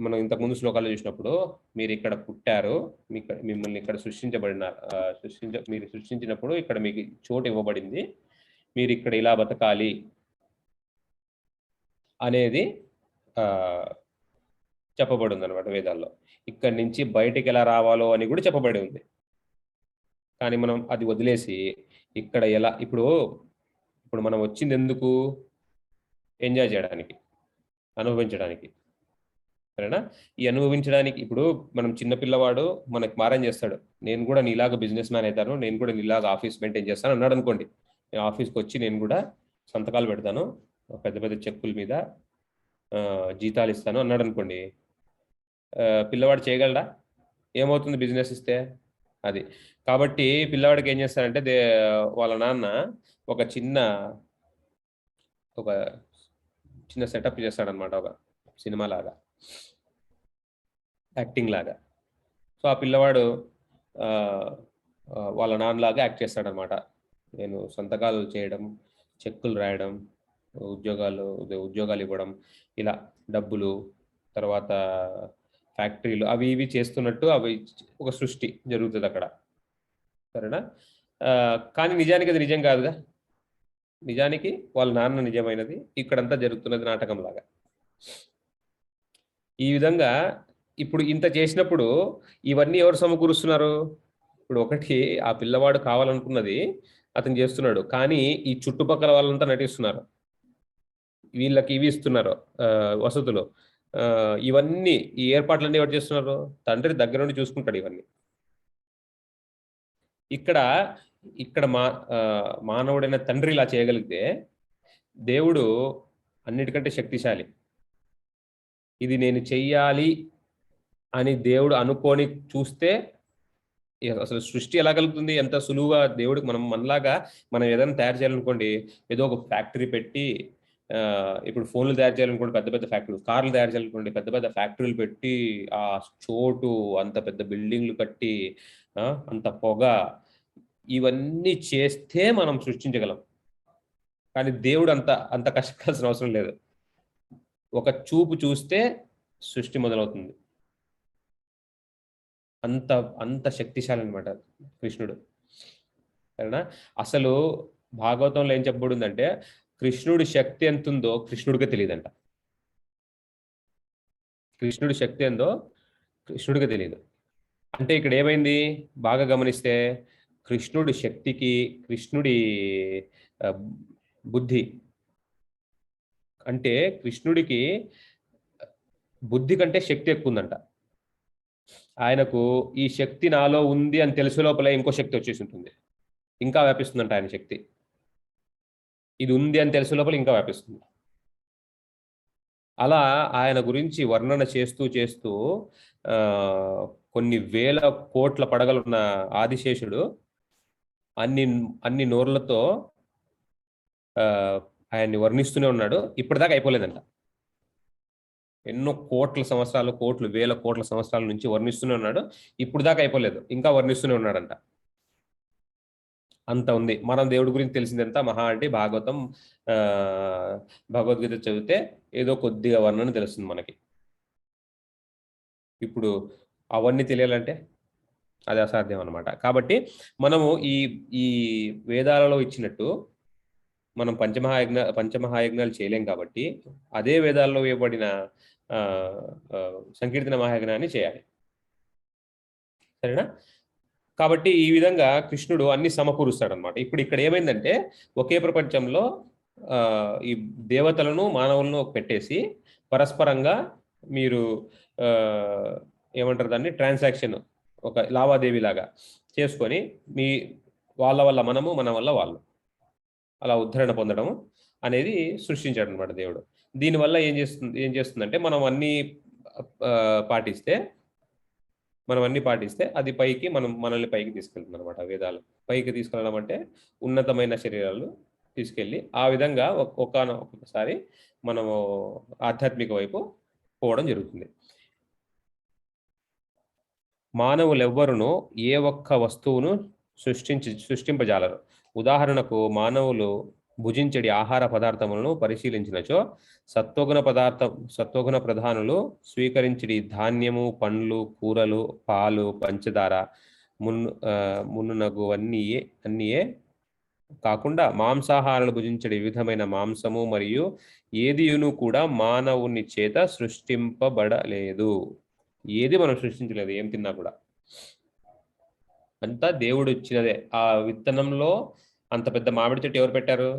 మనం ఇంతకుముందు శ్లోకాలు చూసినప్పుడు మీరు ఇక్కడ పుట్టారు, మిమ్మల్ని ఇక్కడ సృష్టించబడిన మీరు సృష్టించినప్పుడు ఇక్కడ మీకు చోటు ఇవ్వబడింది, మీరు ఇక్కడ ఇలా బతకాలి అనేది చెప్పబడింది అనమాట వేదాల్లో. ఇక్కడి నుంచి బయటికి ఎలా రావాలో అని కూడా చెప్పబడి ఉంది. కానీ మనం అది వదిలేసి ఇక్కడ ఎలా, ఇప్పుడు మనం వచ్చింది ఎందుకు? ఎంజాయ్ చేయడానికి, అనుభవించడానికి. సరేనా? ఈ అనుభవించడానికి ఇప్పుడు మనం చిన్నపిల్లవాడు మనకు మారం చేస్తాడు, నేను కూడా నీలాగా బిజినెస్ మ్యాన్ అవుతాను, నేను కూడా నీలాగా ఆఫీస్ మెయింటైన్ చేస్తాను అన్నాడు అనుకోండి. నేను ఆఫీస్కి వచ్చి నేను కూడా సంతకాలు పెడతాను, పెద్ద పెద్ద చెక్కుల మీద జీతాలు ఇస్తాను అన్నాడు అనుకోండి. పిల్లవాడు చేయగలడా? ఏమవుతుంది బిజినెస్ ఇస్తే? అది. కాబట్టి పిల్లవాడికి ఏం చేస్తారంటే వాళ్ళ నాన్న ఒక చిన్న సెటప్ చేస్తాడనమాట, ఒక సినిమా లాగా, యాక్టింగ్ లాగా. సో ఆ పిల్లవాడు వాళ్ళ నాన్నలాగా యాక్ట్ చేస్తాడనమాట. నేను సంతకాలు చేయడం, చెక్కులు రాయడం, ఉద్యోగాలు ఇవ్వడం, ఇలా డబ్బులు, తర్వాత ఫ్యాక్టరీలు అవి ఇవి చేస్తున్నట్టు అవి ఒక సృష్టి జరుగుతుంది అక్కడ. సరేనా? కానీ నిజానికి అది నిజం కాదుగా. నిజానికి వాళ్ళ నాన్న నిజమైనది, ఇక్కడంతా జరుగుతున్నది నాటకం లాగా. ఈ విధంగా ఇప్పుడు ఇంత చేసినప్పుడు ఇవన్నీ ఎవరు సమకూరుస్తున్నారు? ఇప్పుడు ఒకటి ఆ పిల్లవాడు కావాలనుకున్నది అతను చేస్తున్నాడు, కానీ ఈ చుట్టుపక్కల వాళ్ళంతా నటిస్తున్నారు, వీళ్ళకి ఇవి ఇస్తున్నారు వసతులు, ఇవన్నీ ఈ ఏర్పాట్లన్నీ ఎవరు చేస్తున్నారు? తండ్రి దగ్గర నుండి చూసుకుంటాడు ఇవన్నీ. ఇక్కడ మానవుడైన తండ్రి ఇలా చేయగలిగితే దేవుడు అన్నిటికంటే శక్తిశాలి. ఇది నేను చెయ్యాలి అని దేవుడు అనుకొని చూస్తే అసలు సృష్టి ఎలా కలుగుతుంది? ఎంత సులువుగా దేవుడికి మనలాగా మనం ఏదైనా తయారు చేయాలనుకోండి, ఏదో ఒక ఫ్యాక్టరీ పెట్టి, ఇప్పుడు ఫోన్లు తయారు చేయాలనుకోండి పెద్ద పెద్ద ఫ్యాక్టరీలు, కార్లు తయారు చేయాలనుకోండి పెద్ద పెద్ద ఫ్యాక్టరీలు పెట్టి, ఆ చోటు అంత పెద్ద బిల్డింగ్లు కట్టి, అంత పొగ, ఇవన్నీ చేస్తే మనం సృష్టించగలం. కానీ దేవుడు అంత కష్టపడాల్సిన అవసరం లేదు. ఒక చూపు చూస్తే సృష్టి మొదలవుతుంది. అంత శక్తిశాలి అనమాట కృష్ణుడు. సరేనా? అసలు భాగవతంలో ఏం చెప్పబడిందంటే కృష్ణుడి శక్తి ఎంత ఉందో కృష్ణుడికే తెలియదంట. కృష్ణుడి శక్తి ఎంతో కృష్ణుడికే తెలియదు. అంటే ఇక్కడ ఏమైంది బాగా గమనిస్తే, కృష్ణుడి శక్తికి కృష్ణుడి బుద్ధి, అంటే కృష్ణుడికి బుద్ధి కంటే శక్తి ఎక్కువ ఉందంట. ఆయనకు ఈ శక్తి నాలో ఉంది అని తెలిసే లోపల ఇంకో శక్తి వచ్చేసి ఉంటుంది, ఇంకా వ్యాపిస్తుందంట ఆయన శక్తి. ఇది ఉంది అని తెలిసే లోపల ఇంకా వ్యాపిస్తుంది. అలా ఆయన గురించి వర్ణన చేస్తూ చేస్తూ కొన్ని వేల కోట్ల పడగలున్న ఆదిశేషుడు అన్ని నోర్లతో ఆయన్ని వర్ణిస్తూనే ఉన్నాడు. ఇప్పటిదాకా అయిపోలేదంట. ఎన్నో కోట్ల సంవత్సరాలు, వేల కోట్ల సంవత్సరాల నుంచి వర్ణిస్తూనే ఉన్నాడు, ఇప్పుడు దాకా అయిపోలేదు, ఇంకా వర్ణిస్తూనే ఉన్నాడంట. అంత ఉంది. మనం దేవుడి గురించి తెలిసిందంతా మహా అంటే భాగవతం, భగవద్గీత చదివితే ఏదో కొద్దిగా వర్ణన తెలుస్తుంది మనకి. ఇప్పుడు అవన్నీ తెలియాలంటే అది అసాధ్యం అనమాట. కాబట్టి మనము ఈ వేదాలలో ఇచ్చినట్టు మనం పంచమహాయజ్ఞాలు చేయలేం. కాబట్టి అదే వేదాల్లో ఇవ్వబడిన సంకీర్తన మహాయజ్ఞాన్ని చేయాలి. సరేనా? కాబట్టి ఈ విధంగా కృష్ణుడు అన్ని సమకూరుస్తాడనమాట. ఇప్పుడు ఇక్కడ ఏమైందంటే ఒకే ప్రపంచంలో ఈ దేవతలను మానవులను పెట్టేసి పరస్పరంగా మీరు ఏమంటారు దాన్ని, ట్రాన్సాక్షన్, ఒక లావాదేవీ లాగా చేసుకొని వాళ్ళ వల్ల మనము, మన వల్ల వాళ్ళు, అలా ఉద్ధరణ పొందడం అనేది సృష్టించాడు అనమాట దేవుడు. దీనివల్ల ఏం చేస్తుందంటే మనం అన్నీ పాటిస్తే అది మనల్ని పైకి తీసుకెళ్తుంది అనమాట. వేదాలు పైకి తీసుకెళ్ళడం అంటే ఉన్నతమైన శరీరాలు తీసుకెళ్ళి ఆ విధంగా ఒక్కొక్కసారి మనము ఆధ్యాత్మిక వైపు పోవడం జరుగుతుంది. మానవులెవ్వరును ఏ ఒక్క వస్తువును సృష్టింపజాలరు. ఉదాహరణకు మానవులు భుజించడి ఆహార పదార్థములను పరిశీలించినచో సత్వగుణ ప్రధానులు స్వీకరించడి ధాన్యము, పండ్లు, కూరలు, పాలు, పంచదార మున్నునగు అన్నీయే కాకుండా మాంసాహారాలు భుజించడి వివిధమైన మాంసము మరియు ఏదియును కూడా మానవుని చేత సృష్టింపబడలేదు. ఏది మనం సృష్టించలేదు, ఏం తిన్నా కూడా అంతా దేవుడు ఇచ్చినదే. ఆ విత్తనంలో అంత పెద్ద మామిడి చెట్టు ఎవరు పెట్టారు?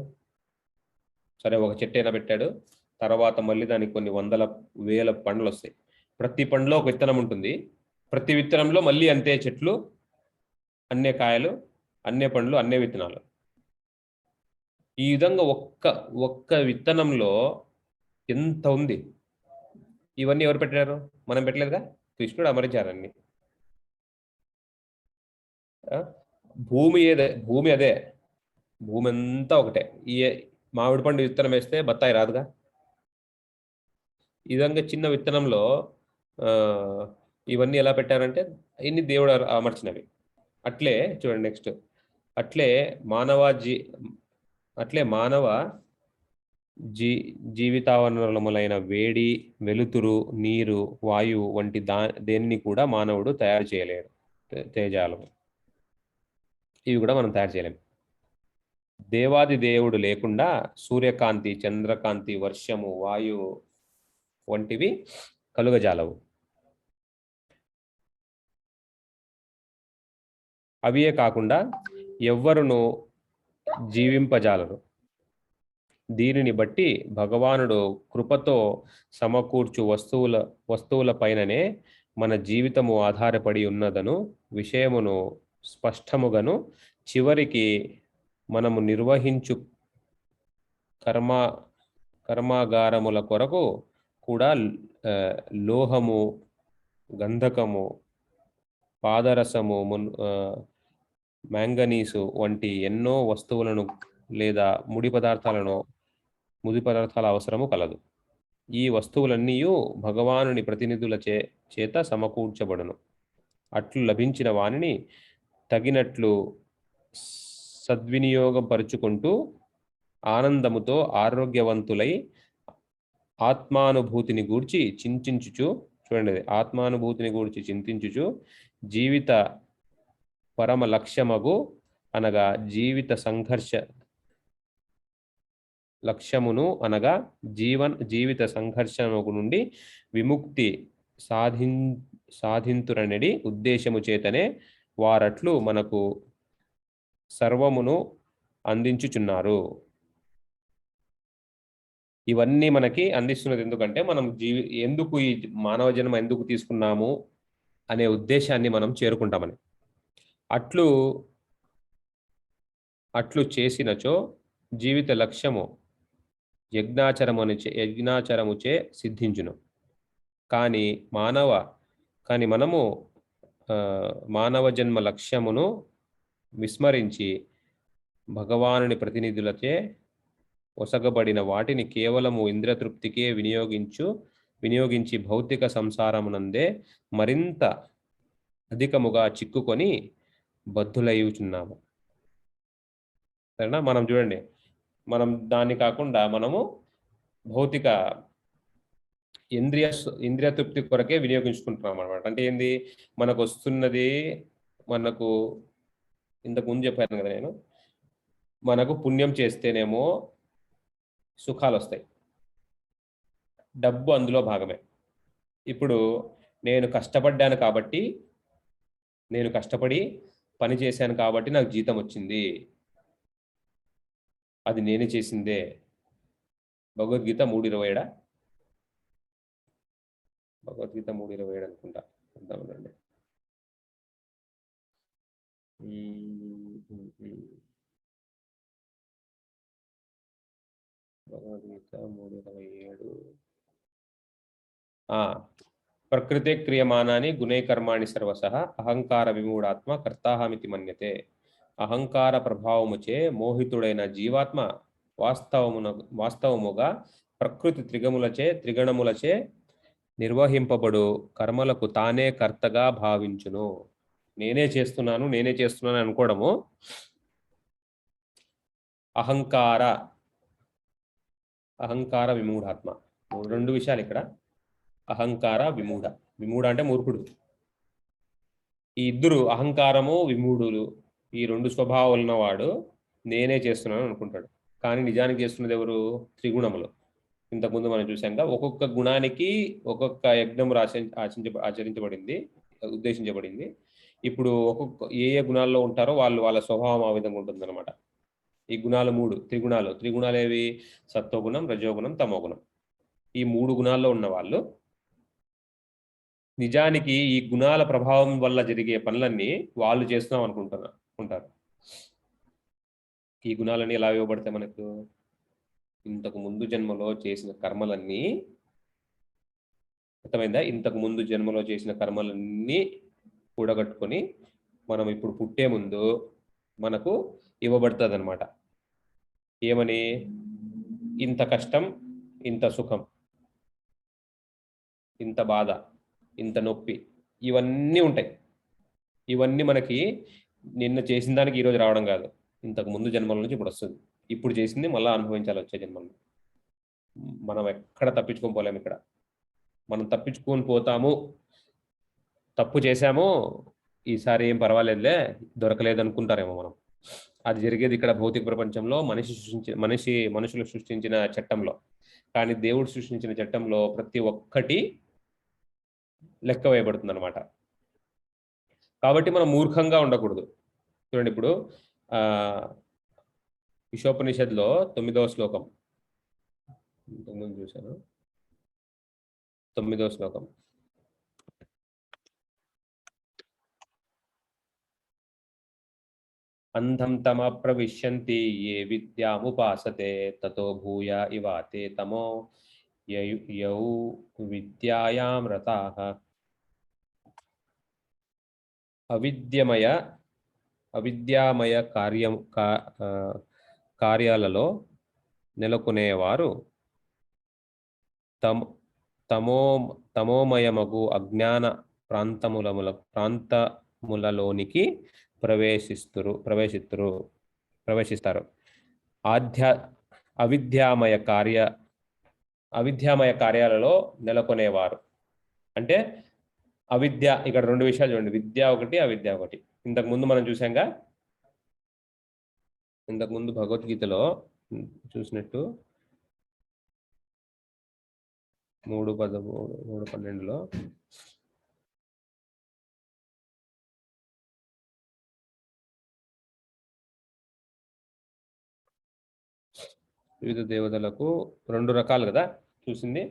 సరే, ఒక చెట్టు అయినా పెట్టాడు. తర్వాత మళ్ళీ దానికి కొన్ని వందల వేల పండ్లు వస్తాయి. ప్రతి పండులో ఒక విత్తనం ఉంటుంది. ప్రతి విత్తనంలో మళ్ళీ అంతే చెట్లు, అన్నే కాయలు, అన్నే పండ్లు, అన్నే విత్తనాలు. ఈ విధంగా ఒక్క విత్తనంలో ఎంత ఉంది. ఇవన్నీ ఎవరు పెట్టారు? మనం పెట్టలేదుగా, కృష్ణుడు అమరించారన్ని. భూమి అదే, భూమి అంతా ఒకటే. ఈ మామిడి పండు విత్తనం వేస్తే బత్తాయి రాదుగా. ఈ విధంగా చిన్న విత్తనంలో ఇవన్నీ ఎలా పెట్టారంటే ఇన్ని దేవుడు అమర్చినవి. అట్లే చూడండి నెక్స్ట్. అట్లే మానవ జీవితావరణములైన వేడి, వెలుతురు, నీరు, వాయువు వంటి దేన్ని కూడా మానవుడు తయారు చేయలేడు. తేజాలు ఇవి కూడా మనం తయారు చేయలేము. దేవాది దేవుడు లేకుండా సూర్యకాంతి, చంద్రకాంతి, వర్షము, వాయువు వంటివి కలుగజాలవు. అవియే కాకుండా ఎవ్వరును జీవింపజాలరు. దీనిని బట్టి భగవానుడు కృపతో సమకూర్చు వస్తువుల పైననే మన జీవితము ఆధారపడి ఉన్నదను విషయమును స్పష్టముగాను చివరికి మనము నిర్వహించు కర్మాగారముల కొరకు కూడా లోహము, గంధకము, పాదరసము, మ్యాంగనీసు వంటి ఎన్నో వస్తువులను లేదా ముడి పదార్థాల అవసరము కలదు. ఈ వస్తువులన్నీ భగవానుని ప్రతినిధుల చేత సమకూర్చబడును. అట్లు లభించిన వానిని తగినట్లు సద్వినియోగం పరుచుకుంటూ ఆనందముతో ఆరోగ్యవంతులై ఆత్మానుభూతిని గూర్చి చింతించుచు జీవిత పరమ లక్ష్యమగు అనగా జీవిత సంఘర్షణము నుండి విముక్తి సాధింతురనడి ఉద్దేశము చేతనే వారట్లు మనకు సర్వమును అందించుచున్నారు. ఇవన్నీ మనకి అందిస్తున్నది ఎందుకంటే మనం ఎందుకు ఈ మానవ జన్మ ఎందుకు తీసుకున్నాము అనే ఉద్దేశాన్ని మనం చేరుకుంటామని. అట్లు చేసినచో జీవిత లక్ష్యము యజ్ఞాచరముచే సిద్ధించును. కానీ మనము మానవ జన్మ లక్ష్యమును విస్మరించి భగవానుని ప్రతినిధులచే ఒసగబడిన వాటిని కేవలము ఇంద్రియతృప్తికే వినియోగించి భౌతిక సంసారమునందే మరింత అధికముగా చిక్కుకొని బద్ధులయ్యుచున్నాము. సరేనా? మనం చూడండి, మనం దాన్ని కాకుండా మనము భౌతిక ఇంద్రియ తృప్తి కొరకే వినియోగించుకుంటున్నాం అనమాట. అంటే ఏంది, మనకు వస్తున్నది, మనకు ఇంతకు ముందు చెప్పాను కదా నేను, మనకు పుణ్యం చేస్తేనేమో సుఖాలు వస్తాయి, డబ్బు అందులో భాగమే. ఇప్పుడు నేను కష్టపడి పని చేశాను కాబట్టి నాకు జీతం వచ్చింది, అది నేనే చేసిందే. భగవద్గీత 3:27 భగవద్గీత 3:27 అనుకుంటా. చూద్దామండి. భగవద్గీత 3:27 ప్రకృతే క్రియమానాని గుణే కర్మాణి సర్వసః అహంకార విమూఢాత్మ కర్తాహమితి మన్యతే. అహంకార ప్రభావముచే మోహితుడైన జీవాత్మ వాస్తవముగా ప్రకృతి త్రిగణములచే నిర్వహింపబడు కర్మలకు తానే కర్తగా భావించును. నేనే చేస్తున్నాను అనుకోవడము అహంకార అహంకార విమూఢాత్మ. రెండు విషయాలు ఇక్కడ. అహంకార విమూఢ. విమూఢ అంటే మూర్ఖుడు. ఈ ఇద్దరు అహంకారము విమూఢులు, ఈ రెండు స్వభావాలు ఉన్నవాడు నేనే చేస్తున్నాను అనుకుంటాడు. కానీ నిజానికి చేస్తున్నది ఎవరు? త్రిగుణములు. ఇంతకుముందు మనం చూసాక ఒక్కొక్క గుణానికి ఒక్కొక్క యజ్ఞం ఆచరించబడింది, ఉద్దేశించబడింది. ఇప్పుడు ఒక్కొక్క ఏ గుణాల్లో ఉంటారో వాళ్ళ స్వభావం ఆ విధంగా ఉంటుందన్నమాట. ఈ గుణాలు మూడు, త్రిగుణాలు ఏవి? సత్వగుణం, రజోగుణం, తమోగుణం. ఈ మూడు గుణాల్లో ఉన్న వాళ్ళు నిజానికి ఈ గుణాల ప్రభావం వల్ల జరిగే పనులన్నీ వాళ్ళు చేస్తున్నాం అనుకుంటారు. ఈ గుణాలన్నీ ఎలా ఇవ్వబడతాయి మనకు? ఇంతకు ముందు జన్మలో చేసిన కర్మలన్నీ, అర్థమైందా? ఇంతకు ముందు జన్మలో చేసిన కర్మలన్నీ కూడగట్టుకొని మనం ఇప్పుడు పుట్టే ముందు మనకు ఇవ్వబడుతుంది అనమాట. ఏమని? ఇంత కష్టం, ఇంత సుఖం, ఇంత బాధ, ఇంత నొప్పి, ఇవన్నీ ఉంటాయి. ఇవన్నీ మనకి నిన్న చేసిన దానికి ఈరోజు రావడం కాదు, ఇంతకు ముందు జన్మల నుంచి ఇప్పుడు వస్తుంది. ఇప్పుడు చేసింది మళ్ళీ అనుభవించాలి వచ్చే జన్మలో. మనం ఎక్కడ తప్పించుకొని పోలేము. ఇక్కడ మనం తప్పించుకొని పోతాము, తప్పు చేశాము, ఈసారి ఏం పర్వాలేదులే, దొరకలేదు అనుకుంటారేమో మనం. అది జరిగేది ఇక్కడ భౌతిక ప్రపంచంలో, మనుషులు సృష్టించిన చట్టంలో. కానీ దేవుడు సృష్టించిన చట్టంలో ప్రతి ఒక్కటి లెక్క వేయబడుతుంది అనమాట. కాబట్టి మనం మూర్ఖంగా ఉండకూడదు. చూడండి, ఇప్పుడు ఈశోపనిషత్తులో 9వ శ్లోకం, ఇంతకుముందు చూశాను, 9వ శ్లోకం. అంధం తమ ప్రవిశ్యంతి ఏ విద్యాముపాసతే తతో భూయ ఇవాతే తమో యౌ విద్యాయాం రతాః. అవిద్యామయ కార్యాలలో నెలకొనేవారు తమోమయమగు అజ్ఞాన ప్రాంతములలోనికి ప్రవేశిస్తారు. అవిద్యామయ కార్యాలలో నెలకొనేవారు అంటే అవిద్య. ఇక్కడ రెండు విషయాలు చూడండి, విద్య ఒకటి, అవిద్య ఒకటి. ఇంతకుముందు మనం చూసాంగా, ఇంతకుముందు భగవద్గీతలో చూసినట్టు 3:12లో వివిధ దేవతలకు రెండు రకాలు కదా చూసింది.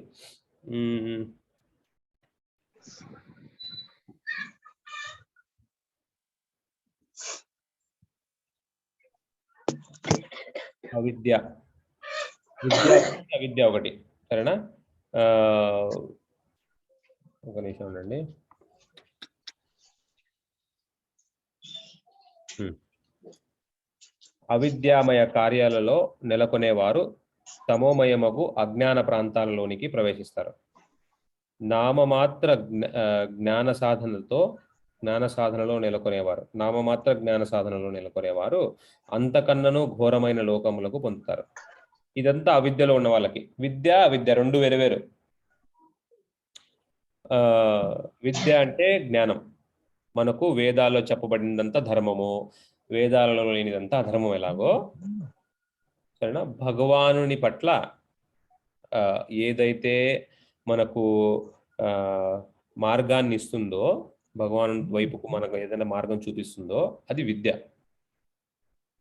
అవిద్య ఒకటి, సరేనా? ఒక నిమిషం ఉండండి. అవిద్యామయ కార్యాలలో నెలకొనేవారు తమోమయమగు అజ్ఞాన ప్రాంతాలలోనికి ప్రవేశిస్తారు. నామమాత్ర జ్ఞాన సాధనలో నెలకొనేవారు అంతకన్నను ఘోరమైన లోకములకు పొందుతారు. ఇదంతా అవిద్యలో ఉన్న వాళ్ళకి. అవిద్య రెండు వేరు. విద్య అంటే జ్ఞానం. మనకు వేదాల్లో చెప్పబడినంత ధర్మము, వేదాలలో లేనిదంతా అధర్మం ఎలాగో, సరేనా? భగవానుని పట్ల ఏదైతే మనకు మార్గాన్ని ఇస్తుందో, భగవాను వైపుకు మనకు ఏదైనా మార్గం చూపిస్తుందో అది విద్య.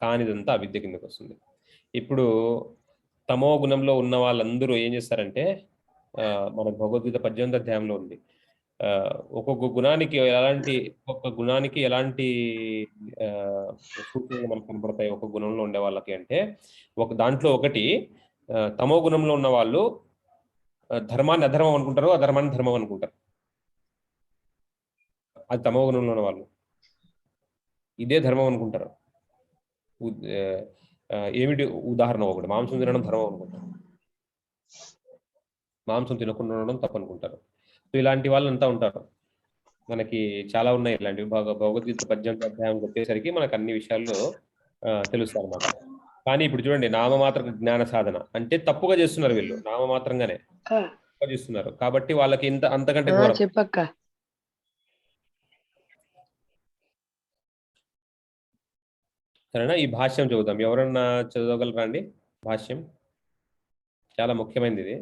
కానిదంతా అవిద్య కిందకు వస్తుంది. ఇప్పుడు తమో గుణంలో ఉన్న వాళ్ళందరూ ఏం చేస్తారంటే, మన భగవద్గీత 18వ అధ్యాయంలో ఉంది, ఒక్కొక్క గుణానికి ఎలాంటి సూచనలు మనకు కనబడతాయి ఒక గుణంలో ఉండే వాళ్ళకి అంటే, ఒక దాంట్లో ఒకటి, తమో గుణంలో ఉన్న వాళ్ళు ధర్మాన్ని అధర్మం అనుకుంటారు, అధర్మాన్ని ధర్మం అనుకుంటారు. అది తమో గుణంలో ఉన్న వాళ్ళు ఇదే ధర్మం అనుకుంటారు. ఏమిటి ఉదాహరణ? ఒకటి, మాంసం తినడం ధర్మం అనుకుంటారు, మాంసం తినకుండా ఉండడం తప్పు అనుకుంటారు. సో ఇలాంటి వాళ్ళు అంతా ఉంటారు. మనకి చాలా ఉన్నాయి ఇలాంటివి. భగవద్గీత 18వ అధ్యాయం వచ్చేసరికి మనకు అన్ని విషయాలు తెలుస్తాయి అన్నమాట. కానీ ఇప్పుడు చూడండి, నామమాత్ర జ్ఞాన సాధన అంటే తప్పుగా చేస్తున్నారు వీళ్ళు, నామమాత్రంగానే తప్పుగా చేస్తున్నారు కాబట్టి వాళ్ళకి ఇంత అంతకంటే ఘోరం. చెప్పక్క. సరేనా? ఈ భాష్యం చదువుదాం. ఎవరన్నా చదవగలరా అండి భాష్యం? చాలా ముఖ్యమైనది ఇది.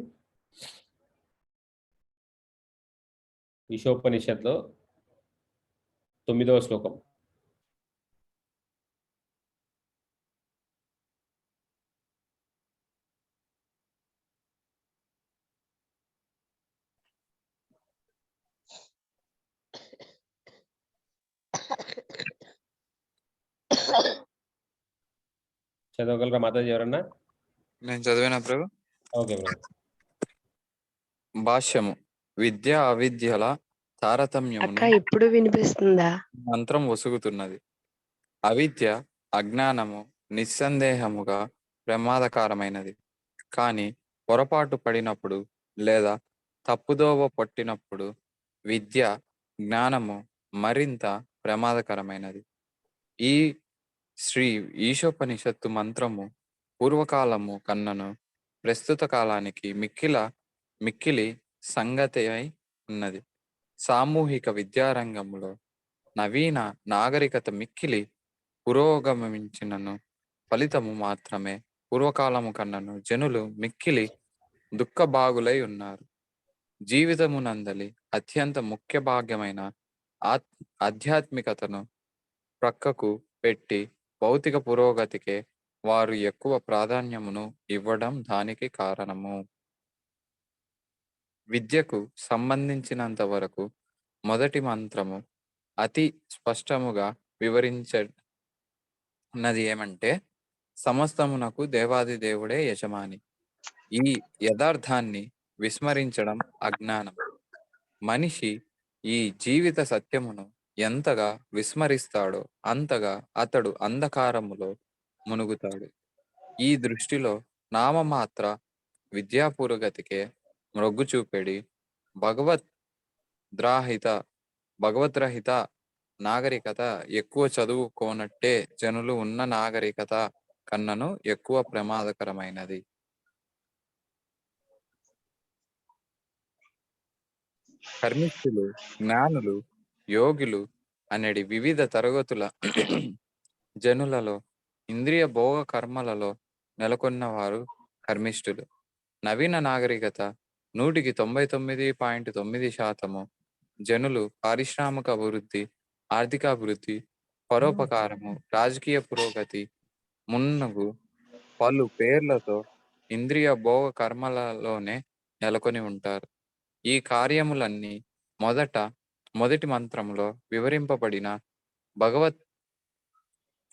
ఈశోపనిషత్తులో 9వ శ్లోకం. చదవగలరా మాతాజీ ఎవరన్నా? నేను చదివిన ప్రభు. Okay brother. భాష్యము. విద్య అవిద్యల తారతమ్యమును అక్క ఇప్పుడు వినిపిస్తుందా? మంత్రం వసుగుతున్నది. అవిద్య అజ్ఞానము నిస్సందేహముగా ప్రమాదకరమైనది. కానీ పొరపాటు పడినప్పుడు లేదా తప్పుదోవ పట్టినప్పుడు విద్య జ్ఞానము మరింత ప్రమాదకరమైనది. ఈ శ్రీ ఈశోపనిషత్తు మంత్రము పూర్వకాలము కన్నను ప్రస్తుత కాలానికి మిక్కిలి సంగతి అయి ఉన్నది. సామూహిక విద్యారంగంలో నవీన నాగరికత మిక్కిలి పురోగమించినను ఫలితము మాత్రమే పూర్వకాలము కన్నను జనులు మిక్కిలి దుఃఖభాగులై ఉన్నారు. జీవితమునందలి అత్యంత ముఖ్య భాగ్యమైన ఆధ్యాత్మికతను ప్రక్కకు పెట్టి భౌతిక పురోగతికే వారు ఎక్కువ ప్రాధాన్యమును ఇవ్వడం దానికి కారణము. విద్యకు సంబంధించినంత వరకు మొదటి మంత్రము అతి స్పష్టముగా వివరించినది ఏమంటే, సమస్తమునకు దేవాది దేవుడే యజమాని. ఈ యథార్థాన్ని విస్మరించడం అజ్ఞానం. మనిషి ఈ జీవిత సత్యమును ఎంతగా విస్మరిస్తాడో అంతగా అతడు అంధకారములో మునుగుతాడు. ఈ దృష్టిలో నామమాత్ర విద్యాపురోగతికే మొగ్గు చూపెడి భగవద్రహిత నాగరికత ఎక్కువ చదువుకోనట్టే జనులు ఉన్న నాగరికత కన్నను ఎక్కువ ప్రమాదకరమైనది. కర్మిష్ఠులు, జ్ఞానులు, యోగులు అనేది వివిధ తరగతుల జనులలో ఇంద్రియ భోగ కర్మలలో నెలకొన్నవారు కర్మిష్ఠులు. నవీన నాగరికత 99.9% జనులు పారిశ్రామిక అభివృద్ధి, ఆర్థికాభివృద్ధి, పరోపకారము, రాజకీయ పురోగతి మున్నగు పలు పేర్లతో ఇంద్రియ భోగ కర్మలలోనే నెలకొని ఉంటారు. ఈ కార్యములన్నీ మొదటి మంత్రంలో వివరింపబడిన భగవత్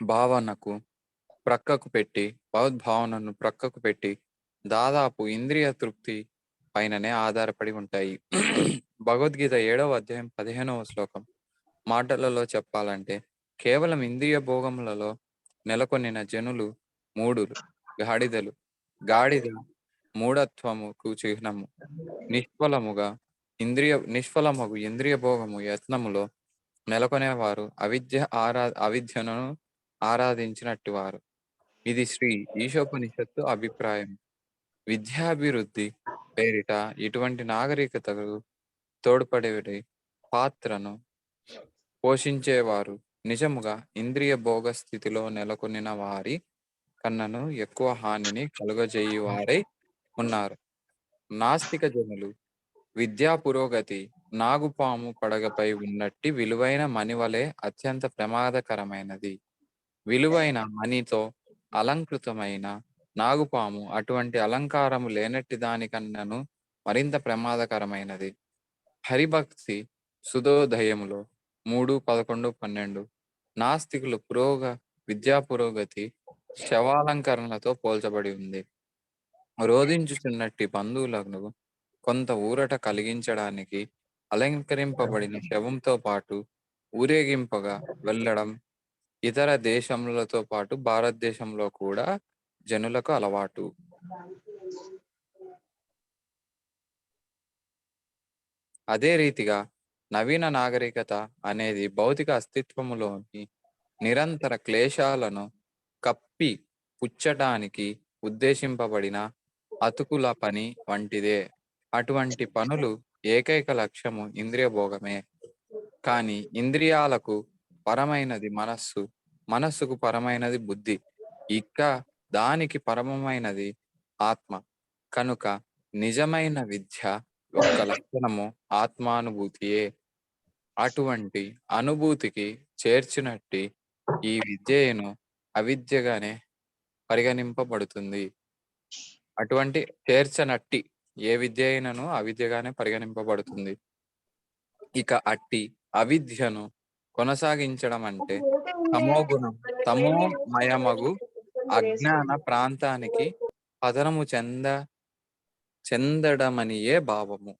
భావనకు భగవద్భావనను ప్రక్కకు పెట్టి దాదాపు ఇంద్రియ తృప్తి పైననే ఆధారపడి ఉంటాయి. భగవద్గీత 7వ అధ్యాయం 15వ శ్లోకం మాటలలో చెప్పాలంటే, కేవలం ఇంద్రియ భోగములలో నెలకొనిన జనులు మూఢులు, గాడిదలు. గాడిద మూఢత్వముకు చిహ్నము. నిష్ఫలమగు ఇంద్రియ భోగము యత్నములో నెలకొనేవారు అవిద్యను ఆరాధించినట్టు వారు. ఇది శ్రీ ఈశోపనిషత్తు అభిప్రాయం. విద్యాభివృద్ధి పేరిట ఇటువంటి నాగరికతకు తోడ్పడే పాత్రను పోషించేవారు నిజముగా ఇంద్రియ భోగ స్థితిలో నెలకొనిన వారి కన్నను ఎక్కువ హానిని కలుగజేయువారై ఉన్నారు. నాస్తిక జనులు విద్యా పురోగతి నాగుపాము పడగపై ఉన్నట్టి విలువైన మణివలే అత్యంత ప్రమాదకరమైనది. విలువైన మణితో అలంకృతమైన నాగుపాము అటువంటి అలంకారము లేనట్టి దానికన్నను మరింత ప్రమాదకరమైనది. హరిభక్తి సుధోదయములో 3:11-12 నాస్తికులు విద్యా పురోగతి శవాలంకరణతో పోల్చబడి ఉంది. రోధించుచున్నట్టి బంధువులను కొంత ఊరట కలిగించడానికి అలంకరింపబడిన శవంతో పాటు ఊరేగింపగా వెళ్ళడం ఇతర దేశములతో పాటు భారతదేశంలో కూడా జనులకు అలవాటు. అదే రీతిగా నవీన నాగరికత అనేది భౌతిక అస్తిత్వములోని నిరంతర క్లేశాలను కప్పి పుచ్చటానికి ఉద్దేశింపబడిన అతుకుల పని వంటిదే. అటువంటి పనులు ఏకైక లక్ష్యము ఇంద్రియ భోగమే. కానీ ఇంద్రియాలకు పరమైనది మనస్సు, మనస్సుకు పరమైనది బుద్ధి, ఇంకా దానికి పరమమైనది ఆత్మ. కనుక నిజమైన విద్య యొక్క లక్షణము ఆత్మానుభూతియే. అటువంటి అనుభూతికి చేర్చినట్టి ఈ విద్యను అవిద్యగానే పరిగణింపబడుతుంది. అటువంటి చేర్చనట్టి ఏ విద్య అయినను అవిద్యగానే పరిగణింపబడుతుంది. ఇక అట్టి అవిద్యను కొనసాగించడం అంటే తమోమయమగు అజ్ఞాన ప్రాంతానికి పతనము చెందడమనియే భావము.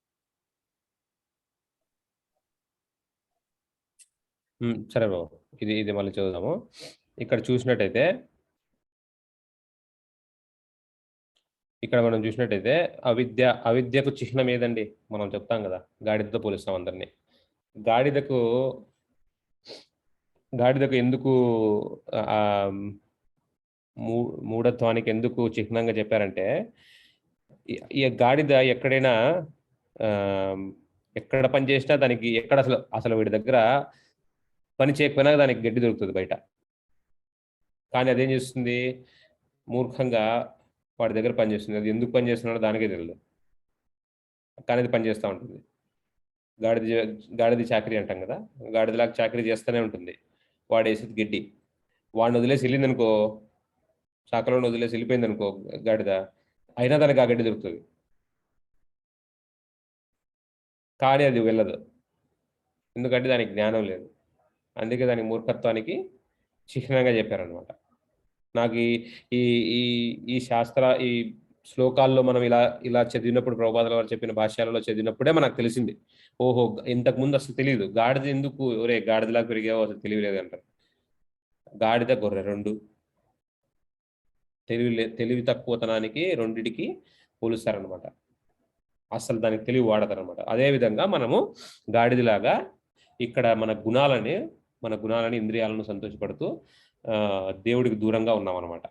సరే బాబు, ఇది ఇది మళ్ళీ చదువుదాము. ఇక్కడ చూసినట్టయితే మనం చూసినట్టయితే అవిద్యకు చిహ్నం ఏదండి? మనం చెప్తాం కదా, గాడిదతో పోలుస్తాం అందరినీ. గాడిదకు ఎందుకు మూఢత్వానికి ఎందుకు చిహ్నంగా చెప్పారంటే, ఈ గాడిద ఎక్కడైనా ఎక్కడ పని చేసినా దానికి ఎక్కడ అసలు వీడి దగ్గర పని చేయకపోయినా దానికి గడ్డి దొరుకుతుంది బయట. కానీ అదేం చేస్తుంది? మూర్ఖంగా వాడి దగ్గర పని చేస్తుంది. అది ఎందుకు పని చేస్తున్నాడో దానికే తెలియదు, కానీ అది పని చేస్తూ ఉంటుంది. గాడిది చాకరీ అంటాం కదా, గాడిదలాగా చాకరీ చేస్తూనే ఉంటుంది. వాడు వేసేది గడ్డి. వాడిని వదిలేసి వెళ్ళింది అనుకో, చాకలోని వదిలేసి వెళ్ళిపోయింది అనుకో గాడిద, అయినా దానికి ఆ గడ్డి దొరుకుతుంది. కానీ అది వెళ్ళదు, ఎందుకంటే దానికి జ్ఞానం లేదు. అందుకే దానికి మూర్ఖత్వానికి చిహ్నంగా చెప్పారనమాట. నాకు ఈ ఈ ఈ శాస్త్ర ఈ శ్లోకాల్లో మనం ఇలా చదివినప్పుడు, ప్రభుపాదుల వారు చెప్పిన భాష్యాలలో చదివినప్పుడే మనకు తెలిసింది, ఓహో ఇంతకుముందు అసలు తెలియదు. గాడిద ఎందుకు ఒరే గాడిదలా పెరిగావో అసలు తెలియలేదు అంటారు. గాడిద గొర్రె రెండు తెలివి తక్కువతనానికి రెండిటికి పోలుస్తారనమాట. అసలు దానికి తెలివి వాడతారనమాట. అదేవిధంగా మనము గాడిదలాగా ఇక్కడ మన గుణాలని ఇంద్రియాలను సంతోషపడుతూ దేవుడికి దూరంగా ఉన్నామన్నమాట,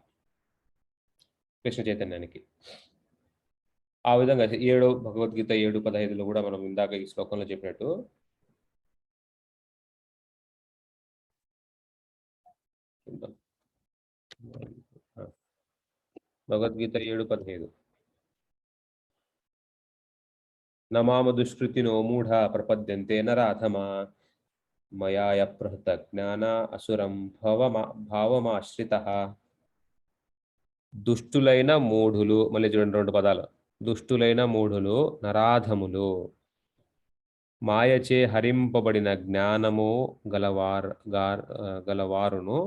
కృష్ణ చైతన్యానికి. ఆ విధంగా భగవద్గీత 7:15 కూడా మనం ఇందాక ఈ శ్లోకంలో చెప్పినట్టు భగవద్గీత 7:15 నమామ దుష్కృతినో మూఢ ప్రపద్యంతే నరాధమా మయాయ ప్రహృత జ్ఞాన అసురం భావమాశ్రితః. దుష్టులైన మూఢులు, మళ్ళీ చూడండి 2 పదాలు, దుష్టులైన మూఢులు నరాధములు, మాయచే హరింపబడిన జ్ఞానము గలవారును,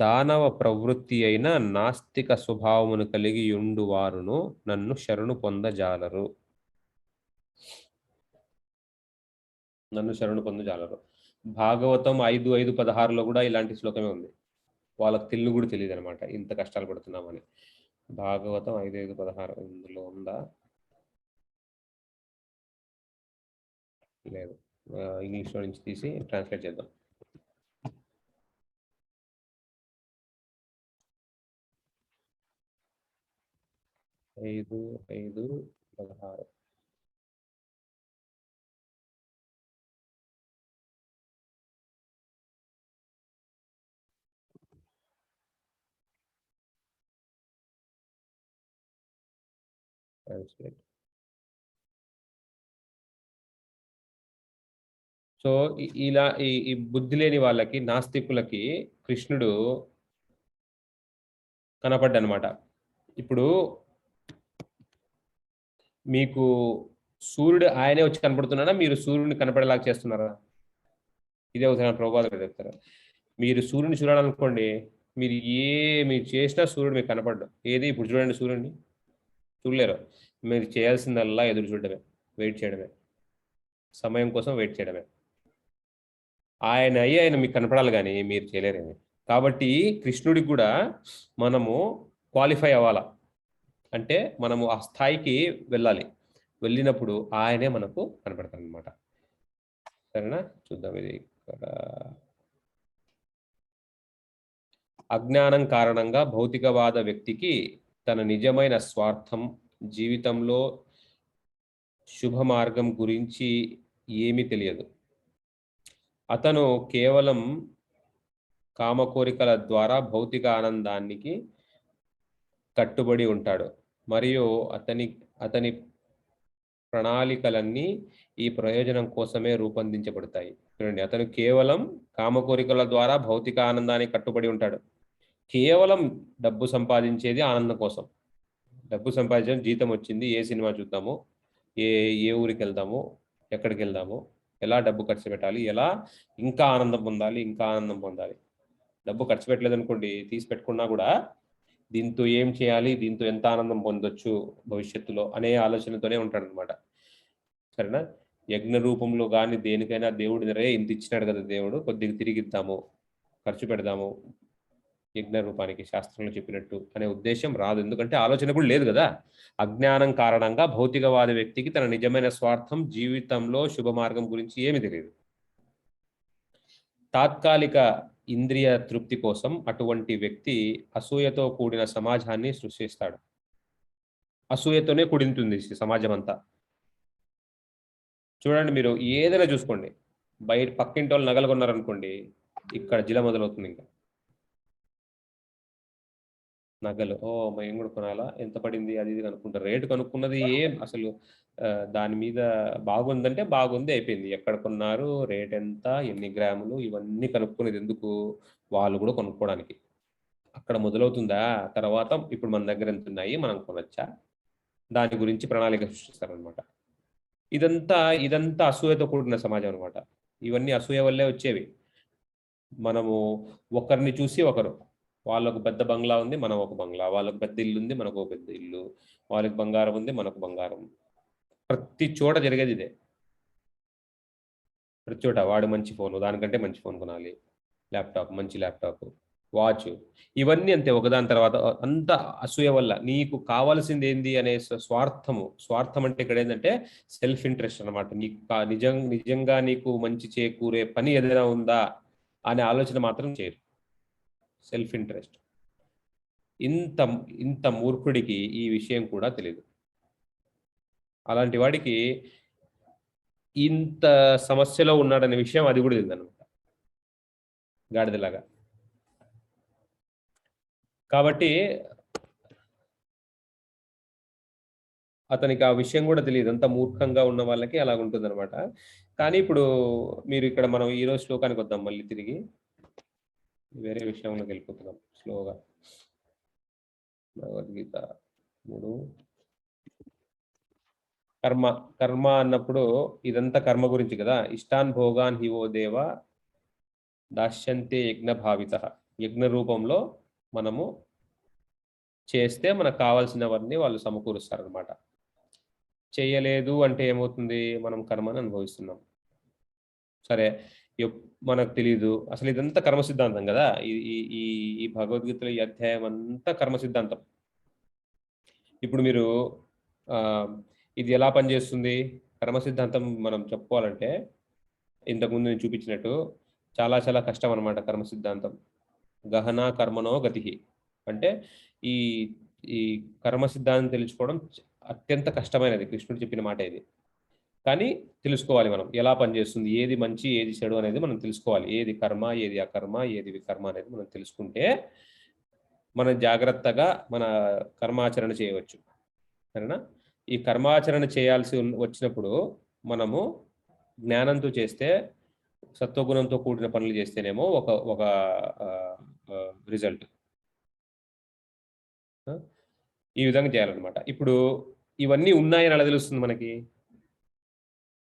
దానవ ప్రవృత్తి అయిన నాస్తిక స్వభావమును కలిగి ఉండువారును నన్ను శరణు పొందజాలరు. భాగవతం 5:5-16 కూడా ఇలాంటి శ్లోకమే ఉంది. వాళ్ళకి తెలుగు కూడా తెలియదు అనమాట, ఇంత కష్టాలు పడుతున్నామని. భాగవతం 5:5-16 ఇందులో ఉందా? లేదు, ఇంగ్లీష్లో నుంచి తీసి ట్రాన్స్లేట్ చేద్దాం. ఐదు 5:16 ట్రాన్స్లేట్. సో ఇలా ఈ బుద్ధి లేని వాళ్ళకి, నాస్తికులకి కృష్ణుడు కనపడ్డనమాట. ఇప్పుడు మీకు సూర్యుడు ఆయనే వచ్చి కనపడుతున్నాడా, మీరు సూర్యుడిని కనపడేలాగా చేస్తున్నారా? ఇదే ఒకసారి ప్రభుపాదులు చెప్తారు. మీరు సూర్యుని చూడాలనుకోండి, మీరు చేసినా సూర్యుడు మీకు కనపడ్డు. ఏది ఇప్పుడు చూడండి, సూర్యుడిని చూడలేరు. మీరు చేయాల్సిందల్లా ఎదురు చూడడమే, వెయిట్ చేయడమే, సమయం కోసం వెయిట్ చేయడమే. ఆయన మీకు కనపడాలి, కానీ మీరు చేయలేరేమి. కాబట్టి కృష్ణుడికి కూడా మనము క్వాలిఫై అవ్వాలా, అంటే మనము ఆ స్థాయికి వెళ్ళాలి. వెళ్ళినప్పుడు ఆయనే మనకు కనపడతాడు అనమాట. సరేనా? చూద్దాం ఇది ఇక్కడ. అజ్ఞానం కారణంగా భౌతికవాద వ్యక్తికి తన నిజమైన స్వార్థం, జీవితంలో శుభ మార్గం గురించి ఏమీ తెలియదు. అతను కేవలం కామకోరికల ద్వారా భౌతిక ఆనందానికి కట్టుబడి ఉంటాడు. మరియు అతని ప్రణాళికలన్నీ ఈ ప్రయోజనం కోసమే రూపొందించబడతాయి. చూడండి, అతను కేవలం కామకోరికల ద్వారా భౌతిక ఆనందానికి కట్టుబడి ఉంటాడు. కేవలం డబ్బు సంపాదించేది ఆనందం కోసం. డబ్బు సంపాదించడం, జీతం వచ్చింది, ఏ సినిమా చూద్దాము, ఏ ఏ ఊరికి వెళ్దాము, ఎక్కడికి వెళ్దాము, ఎలా డబ్బు ఖర్చు పెట్టాలి, ఎలా ఇంకా ఆనందం పొందాలి, ఇంకా ఆనందం పొందాలి. డబ్బు ఖర్చు పెట్టలేదు అనుకోండి, తీసి పెట్టుకున్నా కూడా దీంతో ఏం చేయాలి, దీంతో ఎంత ఆనందం పొందొచ్చు భవిష్యత్తులో అనే ఆలోచనతోనే ఉంటాడనమాట. సరేనా? యజ్ఞ రూపంలో కానీ దేనికైనా దేవుడు ఇంత ఇచ్చినాడు కదా దేవుడు, కొద్దిగా తిరిగిద్దాము, ఖర్చు పెడదాము యజ్ఞ రూపానికి శాస్త్రంలో చెప్పినట్టు అనే ఉద్దేశం రాదు. ఎందుకంటే ఆలోచన కూడా లేదు కదా. అజ్ఞానం కారణంగా భౌతికవాద వ్యక్తికి తన నిజమైన స్వార్థం, జీవితంలో శుభ మార్గం గురించి ఏమీ తెలియదు. తాత్కాలిక ఇంద్రియ తృప్తి కోసం అటువంటి వ్యక్తి అసూయతో కూడిన సమాజాన్ని సృష్టిస్తాడు. అసూయతోనే కూడింటుంది సమాజం అంతా. చూడండి, మీరు ఏదైనా చూసుకోండి, బయట పక్కింటి వాళ్ళు నగలు కొన్నారనుకోండి, ఇక్కడ జిల మొదలవుతుంది. ఇంకా నగలు, మేము కూడా కొనాలా, ఎంత పడింది, అది ఇది కనుక్కుంటారు. రేటు కనుక్కున్నది ఏం అసలు దాని మీద బాగుందంటే బాగుంది, అయిపోయింది. ఎక్కడ కొన్నారు, రేట్ ఎంత, ఎన్ని గ్రాములు, ఇవన్నీ కనుక్కునేది ఎందుకు? వాళ్ళు కూడా కొనుక్కోవడానికి. అక్కడ మొదలవుతుందా. తర్వాత ఇప్పుడు మన దగ్గర ఎంత ఉన్నాయి, మనం కొనొచ్చా, దాని గురించి ప్రణాళిక సృష్టిస్తారనమాట. ఇదంతా అసూయతో కూడిన సమాజం అనమాట. ఇవన్నీ అసూయ వల్లే వచ్చేవి. మనము ఒకరిని చూసి ఒకరు, వాళ్ళకు పెద్ద బంగ్లా ఉంది, మనం ఒక బంగ్లా, వాళ్ళకు పెద్ద ఇల్లు ఉంది, మనకు ఒక పెద్ద ఇల్లు, వాళ్ళకి బంగారం ఉంది, మనకు బంగారం. ప్రతి చోట జరిగేది ఇదే. ప్రతి చోట వాడు మంచి ఫోను, దానికంటే మంచి ఫోన్ కొనాలి, ల్యాప్టాప్, మంచి ల్యాప్టాప్, వాచ్, ఇవన్నీ అంతే. ఒకదాని తర్వాత అంత అసూయ వల్ల. నీకు కావాల్సింది ఏంది అనే స్వార్థం అంటే ఇక్కడ ఏంటంటే సెల్ఫ్ ఇంట్రెస్ట్ అనమాట. నీకు నిజంగా నీకు మంచి చేకూరే పని ఏదైనా ఉందా అనే ఆలోచన మాత్రం చేయరు. Self interest. ఇంత మూర్ఖుడికి ఈ విషయం కూడా తెలియదు. అలాంటి వాడికి ఇంత సమస్యలో ఉన్నాడనే విషయం అది కూడా తెలియదు అనమాట, గాడిదలాగా. కాబట్టి అతనికి ఆ విషయం కూడా తెలియదు. అంత మూర్ఖంగా ఉన్న వాళ్ళకి అలా ఉంటుంది అనమాట. కానీ ఇప్పుడు మీరు ఇక్కడ మనం ఈరోజు శ్లోకానికి వద్దాం, మళ్ళీ తిరిగి వేరే విషయంలోకి వెళ్ళిపోతున్నాం స్లోగా. భగవద్గీత 3. కర్మ అన్నప్పుడు ఇదంతా కర్మ గురించి కదా. ఇష్టాన్ భోగాన్ హివో దేవ దాస్యంతే యజ్ఞ భావిత. యజ్ఞ రూపంలో మనము చేస్తే మనకు కావాల్సినవన్నీ వాళ్ళు సమకూరుస్తారనమాట. చేయలేదు అంటే ఏమవుతుంది, మనం కర్మను అనుభవిస్తున్నాం. సరే, మనకు తెలీదు అసలు. ఇదంతా కర్మ సిద్ధాంతం కదా. ఈ భగవద్గీతలో ఈ అధ్యాయం అంతా కర్మ సిద్ధాంతం. ఇప్పుడు మీరు ఇది ఎలా పనిచేస్తుంది కర్మ సిద్ధాంతం మనం చెప్పుకోవాలంటే, ఇంతకుముందు నేను చూపించినట్టు చాలా చాలా కష్టం అనమాట కర్మ సిద్ధాంతం. గహన కర్మనో గతి అంటే ఈ కర్మ సిద్ధాంతం తెలుసుకోవడం అత్యంత కష్టమైనది. కృష్ణుడు చెప్పిన మాట ఇది. కానీ తెలుసుకోవాలి మనం ఎలా పనిచేస్తుంది, ఏది మంచి ఏది చెడు అనేది మనం తెలుసుకోవాలి. ఏది కర్మ, ఏది అకర్మ, ఏది వికర్మ అనేది మనం తెలుసుకుంటే మనం జాగ్రత్తగా మన కర్మాచరణ చేయవచ్చు. సరేనా? ఈ కర్మాచరణ చేయాల్సి వచ్చినప్పుడు మనము జ్ఞానంతో చేస్తే, సత్వగుణంతో కూడిన పనులు చేస్తేనేమో ఒక రిజల్ట్. ఈ విధంగా చేయాలన్నమాట. ఇప్పుడు ఇవన్నీ ఉన్నాయని ఎలా తెలుస్తుంది మనకి?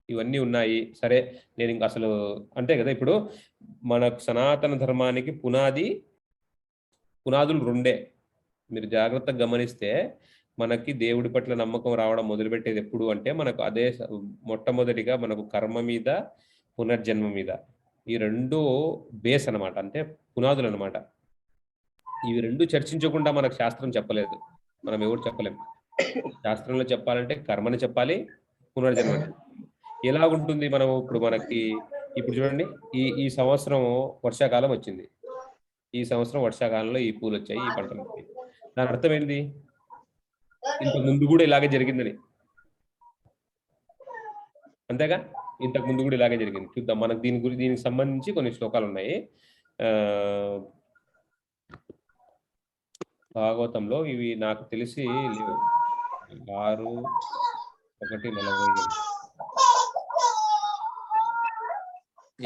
ఇవన్నీ ఉన్నాయి, సరే నేను ఇంకా అసలు అంతే కదా. ఇప్పుడు మన సనాతన ధర్మానికి పునాదులు 2. మీరు జాగ్రత్తగా గమనిస్తే మనకి దేవుడి పట్ల నమ్మకం రావడం మొదలుపెట్టేది ఎప్పుడు అంటే, మనకు అదే మొట్టమొదటిగా మనకు కర్మ మీద, పునర్జన్మ మీద. ఈ 2 బేస్ అనమాట, అంటే పునాదులు అనమాట. ఇవి 2 చర్చించకుండా మనకు శాస్త్రం చెప్పలేదు, మనం ఎవరు చెప్పలేం. శాస్త్రంలో చెప్పాలంటే కర్మని చెప్పాలి, పునర్జన్మని. ఎలా ఉంటుంది మనం ఇప్పుడు మనకి ఇప్పుడు చూడండి, ఈ సంవత్సరం వర్షాకాలం వచ్చింది. ఈ సంవత్సరం వర్షాకాలంలో ఈ పూలు వచ్చాయి, ఈ పంటలు వచ్చాయి. దాని అర్థం ఏంటి? ఇంతకు ముందు కూడా ఇలాగే జరిగిందని. అంతేగా? ఇంతకు ముందు కూడా ఇలాగే జరిగింది. చూద్దాం, మనకు దీనికి సంబంధించి కొన్ని శ్లోకాలు ఉన్నాయి. భాగవతంలో ఇవి నాకు తెలిసి లేవు. 6:1:47.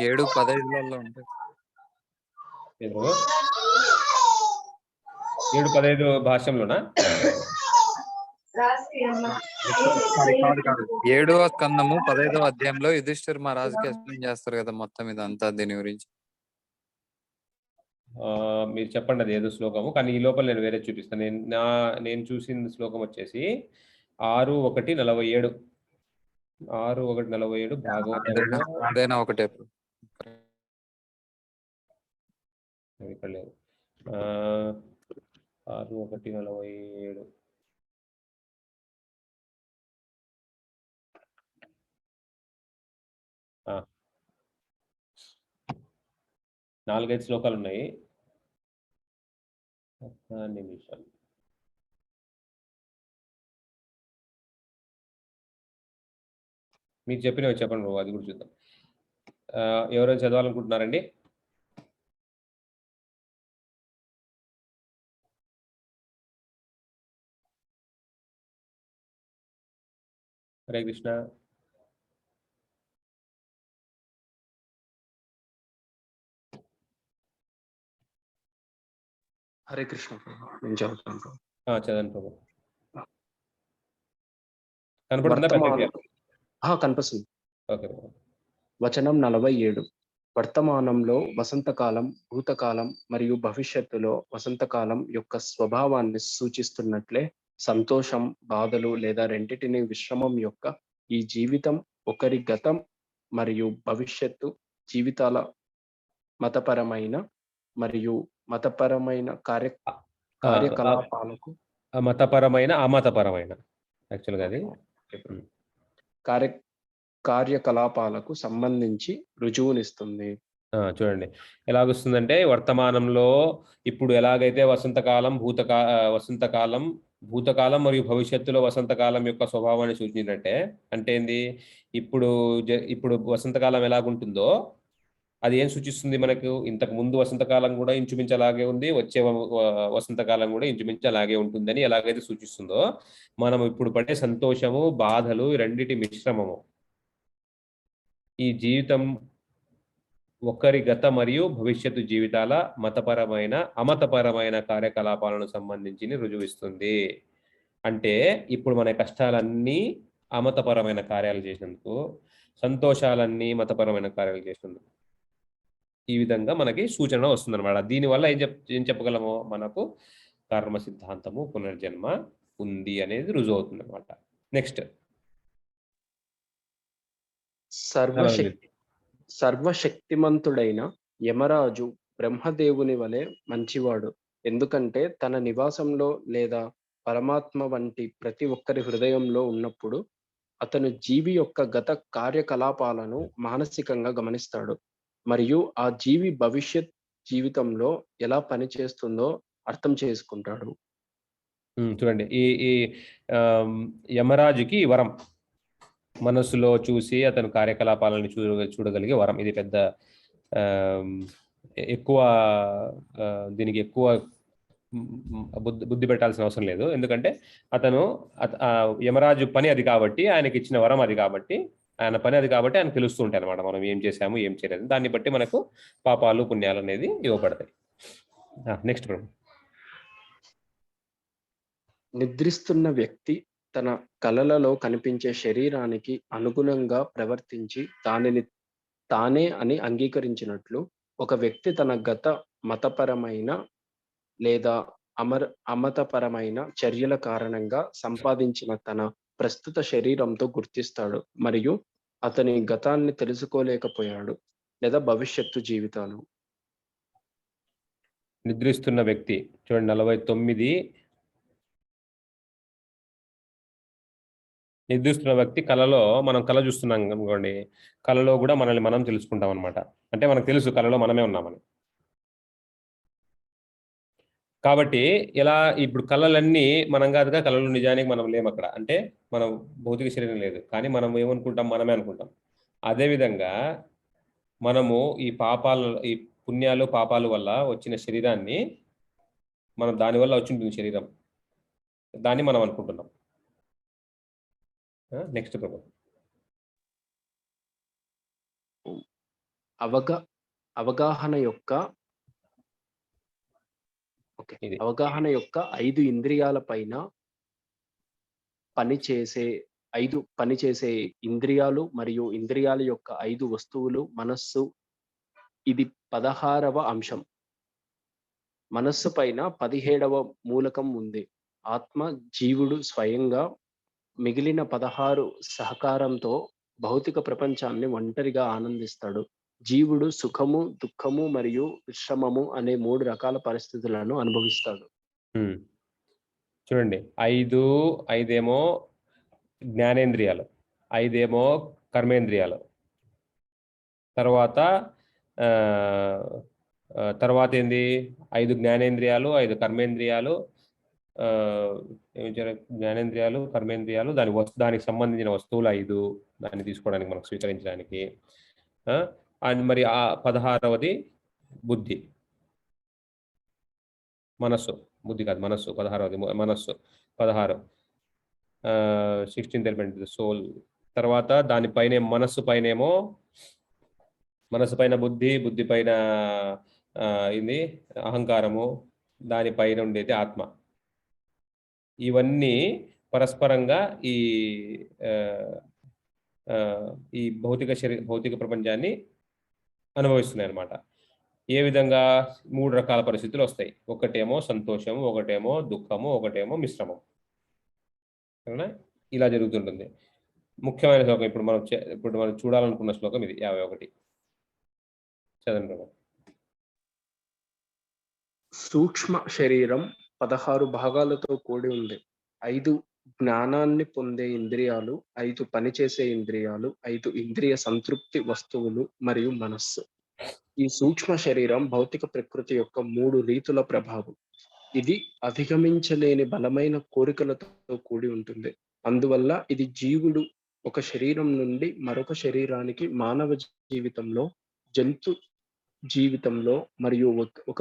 7:15 ఉంటాయి. 7:15 భాష్యంలోనా? 7వ స్కందము 15వ అధ్యాయంలో యుధిష్ఠిర్ మహారాజుకి ఎక్స్ప్లెయిన్ చేస్తారు కదా మొత్తం ఇదంతా దీని గురించి. మీరు చెప్పండి అది ఏదో శ్లోకము, కానీ ఈ లోపల నేను వేరే చూపిస్తాను. నేను చూసిన శ్లోకం వచ్చేసి 6:1:47. 6:1:47 భాగవతంలో. అదేనా ఒకటే ఇక్కడ లేదు. 6:1:47. నాలుగైదు శ్లోకాలు ఉన్నాయి. ఒక్క నిమిషం. మీకు చెప్పినవి చెప్పండి బాబు, అది కూడా చూద్దాం. ఎవరైనా చదవాలనుకుంటున్నారండి? హరే కృష్ణ. హరే కృష్ణ. నేను చదువుతాను. చదవండి ప్రభు. కనపడుతుందా? కనిపిస్తుంది. ఓకే. వచనం 47. వర్తమానంలో వసంతకాలం, భూతకాలం మరియు భవిష్యత్తులో వసంతకాలం యొక్క స్వభావాన్ని సూచిస్తున్నట్లే సంతోషం, బాధలు లేదా రెండిటిని విశ్రమం యొక్క ఈ జీవితం ఒకరి గతం మరియు భవిష్యత్తు జీవితాల మతపరమైన మరియు మతపరమైన కార్యకలాపాలకు మతపరమైన అమతపరమైన యాక్చువల్గా అది కార్యకలాపాలకు సంబంధించి రుజువునిస్తుంది. చూడండి ఎలాగొస్తుందంటే, వర్తమానంలో ఇప్పుడు ఎలాగైతే వసంతకాలం భూతకాలం మరియు భవిష్యత్తులో వసంతకాలం యొక్క స్వభావాన్ని సూచించినట్టే, అంటే ఏంది, ఇప్పుడు వసంతకాలం ఎలాగుంటుందో అది ఏం సూచిస్తుంది మనకు? ఇంతకు ముందు వసంతకాలం కూడా ఇంచుమించు అలాగే ఉంది, వచ్చే వసంతకాలం కూడా ఇంచుమించు అలాగే ఉంటుందని ఎలాగైతే సూచిస్తుందో, మనం ఇప్పుడు పడే సంతోషము, బాధలు రెండిటి మిశ్రమము. ఈ జీవితం ఒకరి గత మరియు భవిష్యత్తు జీవితాల మతపరమైన అమతపరమైన కార్యకలాపాలను సంబంధించి రుజువిస్తుంది. అంటే ఇప్పుడు మన కష్టాలన్నీ అమతపరమైన కార్యాలు చేసినందుకు, సంతోషాలన్నీ మతపరమైన కార్యాలు చేసినందుకు ఈ విధంగా మనకి సూచన వస్తుందన్నమాట. దీనివల్ల ఏం చెప్పగలము? మనకు కర్మ సిద్ధాంతము, పునర్జన్మ ఉంది అనేది రుజువు అవుతుంది అనమాట. నెక్స్ట్, సర్వశక్తిమంతుడైన యమరాజు బ్రహ్మదేవుని వలె మంచివాడు, ఎందుకంటే తన నివాసంలో లేదా పరమాత్మ వంటి ప్రతి ఒక్కరి హృదయంలో ఉన్నప్పుడు అతను జీవి యొక్క గత కార్యకలాపాలను మానసికంగా గమనిస్తాడు మరియు ఆ జీవి భవిష్యత్ జీవితంలో ఎలా పనిచేస్తుందో అర్థం చేసుకుంటాడు. చూడండి, ఈ యమరాజుకి వరం, మనసులో చూసి అతను కార్యకలాపాలను చూడగలిగే వరం. ఇది పెద్ద ఎక్కువ దీనికి ఎక్కువ బుద్ధి పెట్టాల్సిన అవసరం లేదు. ఎందుకంటే అతను యమరాజు పని అది కాబట్టి, ఆయనకి ఇచ్చిన వరం అది కాబట్టి, ఆయన పని అది కాబట్టి ఆయన తెలుస్తూ ఉంటాయి అనమాట, మనం ఏం చేసాము ఏం చేయలేదు. దాన్ని బట్టి మనకు పాపాలు పుణ్యాలు అనేది ఇవ్వబడతాయి. నెక్స్ట్ ప్రభు. నిద్రిస్తున్న వ్యక్తి తన కలలలో కనిపించే శరీరానికి అనుగుణంగా ప్రవర్తించి దానిని తానే అని అంగీకరించినట్లు, ఒక వ్యక్తి తన గత మతపరమైన లేదా అమతపరమైన చర్యల కారణంగా సంపాదించిన తన ప్రస్తుత శరీరంతో గుర్తిస్తాడు మరియు అతని గతాన్ని తెలుసుకోలేకపోయాడు లేదా భవిష్యత్తు జీవితాలు. నిద్రిస్తున్న వ్యక్తి చూడండి 49. నిద్రిస్తున్న వ్యక్తి కళలో, మనం కళ చూస్తున్నాం అనుకోండి, కళలో కూడా మనల్ని మనం తెలుసుకుంటాం అనమాట. అంటే మనకు తెలుసు కళలో మనమే ఉన్నామని. కాబట్టి ఇలా ఇప్పుడు కళలన్నీ మనం కాదుగా, కళలు నిజానికి మనం లేము అక్కడ. అంటే మనం భౌతిక శరీరం లేదు, కానీ మనం ఏమనుకుంటాం, మనమే అనుకుంటాం. అదేవిధంగా మనము ఈ పుణ్యాలు పాపాలు వల్ల వచ్చిన శరీరాన్ని, మనం దానివల్ల వచ్చి ఉంటుంది శరీరం, దాన్ని మనం అనుకుంటున్నాం. నెక్స్ట్ ప్రభు. అవగాహన యొక్క ఇది. అవగాహన యొక్క 5 ఇంద్రియాల పైన పనిచేసే ఇంద్రియాలు మరియు ఇంద్రియాల యొక్క 5 వస్తువులు మనస్సు. ఇది 16వ అంశం. మనస్సు పైన 17వ మూలకం ఉంది. ఆత్మ జీవుడు స్వయంగా మిగిలిన 16 సహకారంతో భౌతిక ప్రపంచాన్ని ఒంటరిగా ఆనందిస్తాడు. జీవుడు సుఖము, దుఃఖము మరియు విశ్రమము అనే 3 రకాల పరిస్థితులను అనుభవిస్తాడు. చూడండి, 5 ఏమో జ్ఞానేంద్రియాలు, 5 ఏమో కర్మేంద్రియాలు, తర్వాత ఏంది, 5 జ్ఞానేంద్రియాలు, 5 కర్మేంద్రియాలు, జ్ఞానేంద్రియాలు, కర్మేంద్రియాలు, దానికి సంబంధించిన వస్తువులు 5 దాన్ని తీసుకోవడానికి, మనకు స్వీకరించడానికి. అండ్ మరి 16వది బుద్ధి, మనస్సు, బుద్ధి కాదు మనస్సు, 16వది మనస్సు, 16. 16th element soul. తర్వాత దానిపైన మనస్సు పైన బుద్ధి, బుద్ధి పైన ఇది అహంకారము, దానిపైన ఉండేది ఆత్మ. ఇవన్నీ పరస్పరంగా ఈ భౌతిక ప్రపంచాన్ని అనుభవిస్తున్నాయి అన్నమాట. ఏ విధంగా? 3 రకాల పరిస్థితులు వస్తాయి. ఒకటేమో సంతోషము, ఒకటేమో దుఃఖము, ఒకటేమో మిశ్రమం. ఇలా జరుగుతుంటుంది. ముఖ్యమైన శ్లోకం ఇప్పుడు మనం చూడాలనుకున్న శ్లోకం ఇది 51. చదవండి. సూక్ష్మ శరీరం 16 భాగాలతో కూడి ఉంది. 5 జ్ఞానాన్ని పొందే ఇంద్రియాలు, 5 పనిచేసే ఇంద్రియాలు, 5 ఇంద్రియ సంతృప్తి వస్తువులు మరియు మనస్సు. ఈ సూక్ష్మ శరీరం భౌతిక ప్రకృతి యొక్క 3 రీతుల ప్రభావం. ఇది అధిగమించలేని బలమైన కోరికలతో కూడి ఉంటుంది. అందువల్ల ఇది జీవుడు ఒక శరీరం నుండి మరొక శరీరానికి, మానవ జీవితంలో, జంతు జీవితంలో మరియు ఒక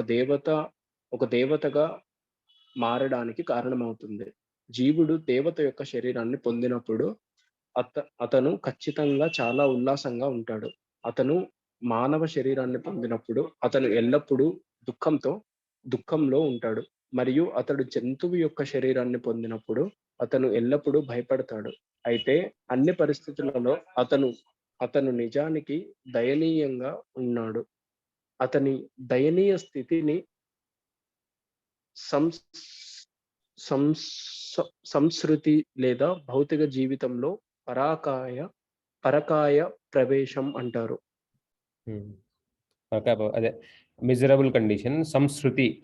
దేవతగా మారడానికి కారణమవుతుంది. జీవుడు దేవత యొక్క శరీరాన్ని పొందినప్పుడు అతను ఖచ్చితంగా చాలా ఉల్లాసంగా ఉంటాడు. అతను మానవ శరీరాన్ని పొందినప్పుడు అతను ఎల్లప్పుడూ దుఃఖంలో ఉంటాడు. మరియు అతడు జంతువు యొక్క శరీరాన్ని పొందినప్పుడు అతను ఎల్లప్పుడూ భయపడతాడు. అయితే అన్ని పరిస్థితులలో అతను నిజానికి దయనీయంగా ఉన్నాడు. అతని దయనీయ స్థితిని సంస్కృతి లేదా భౌతిక జీవితంలో పరకాయ ప్రవేశం అంటారు. అదే మిజరబుల్ కండిషన్.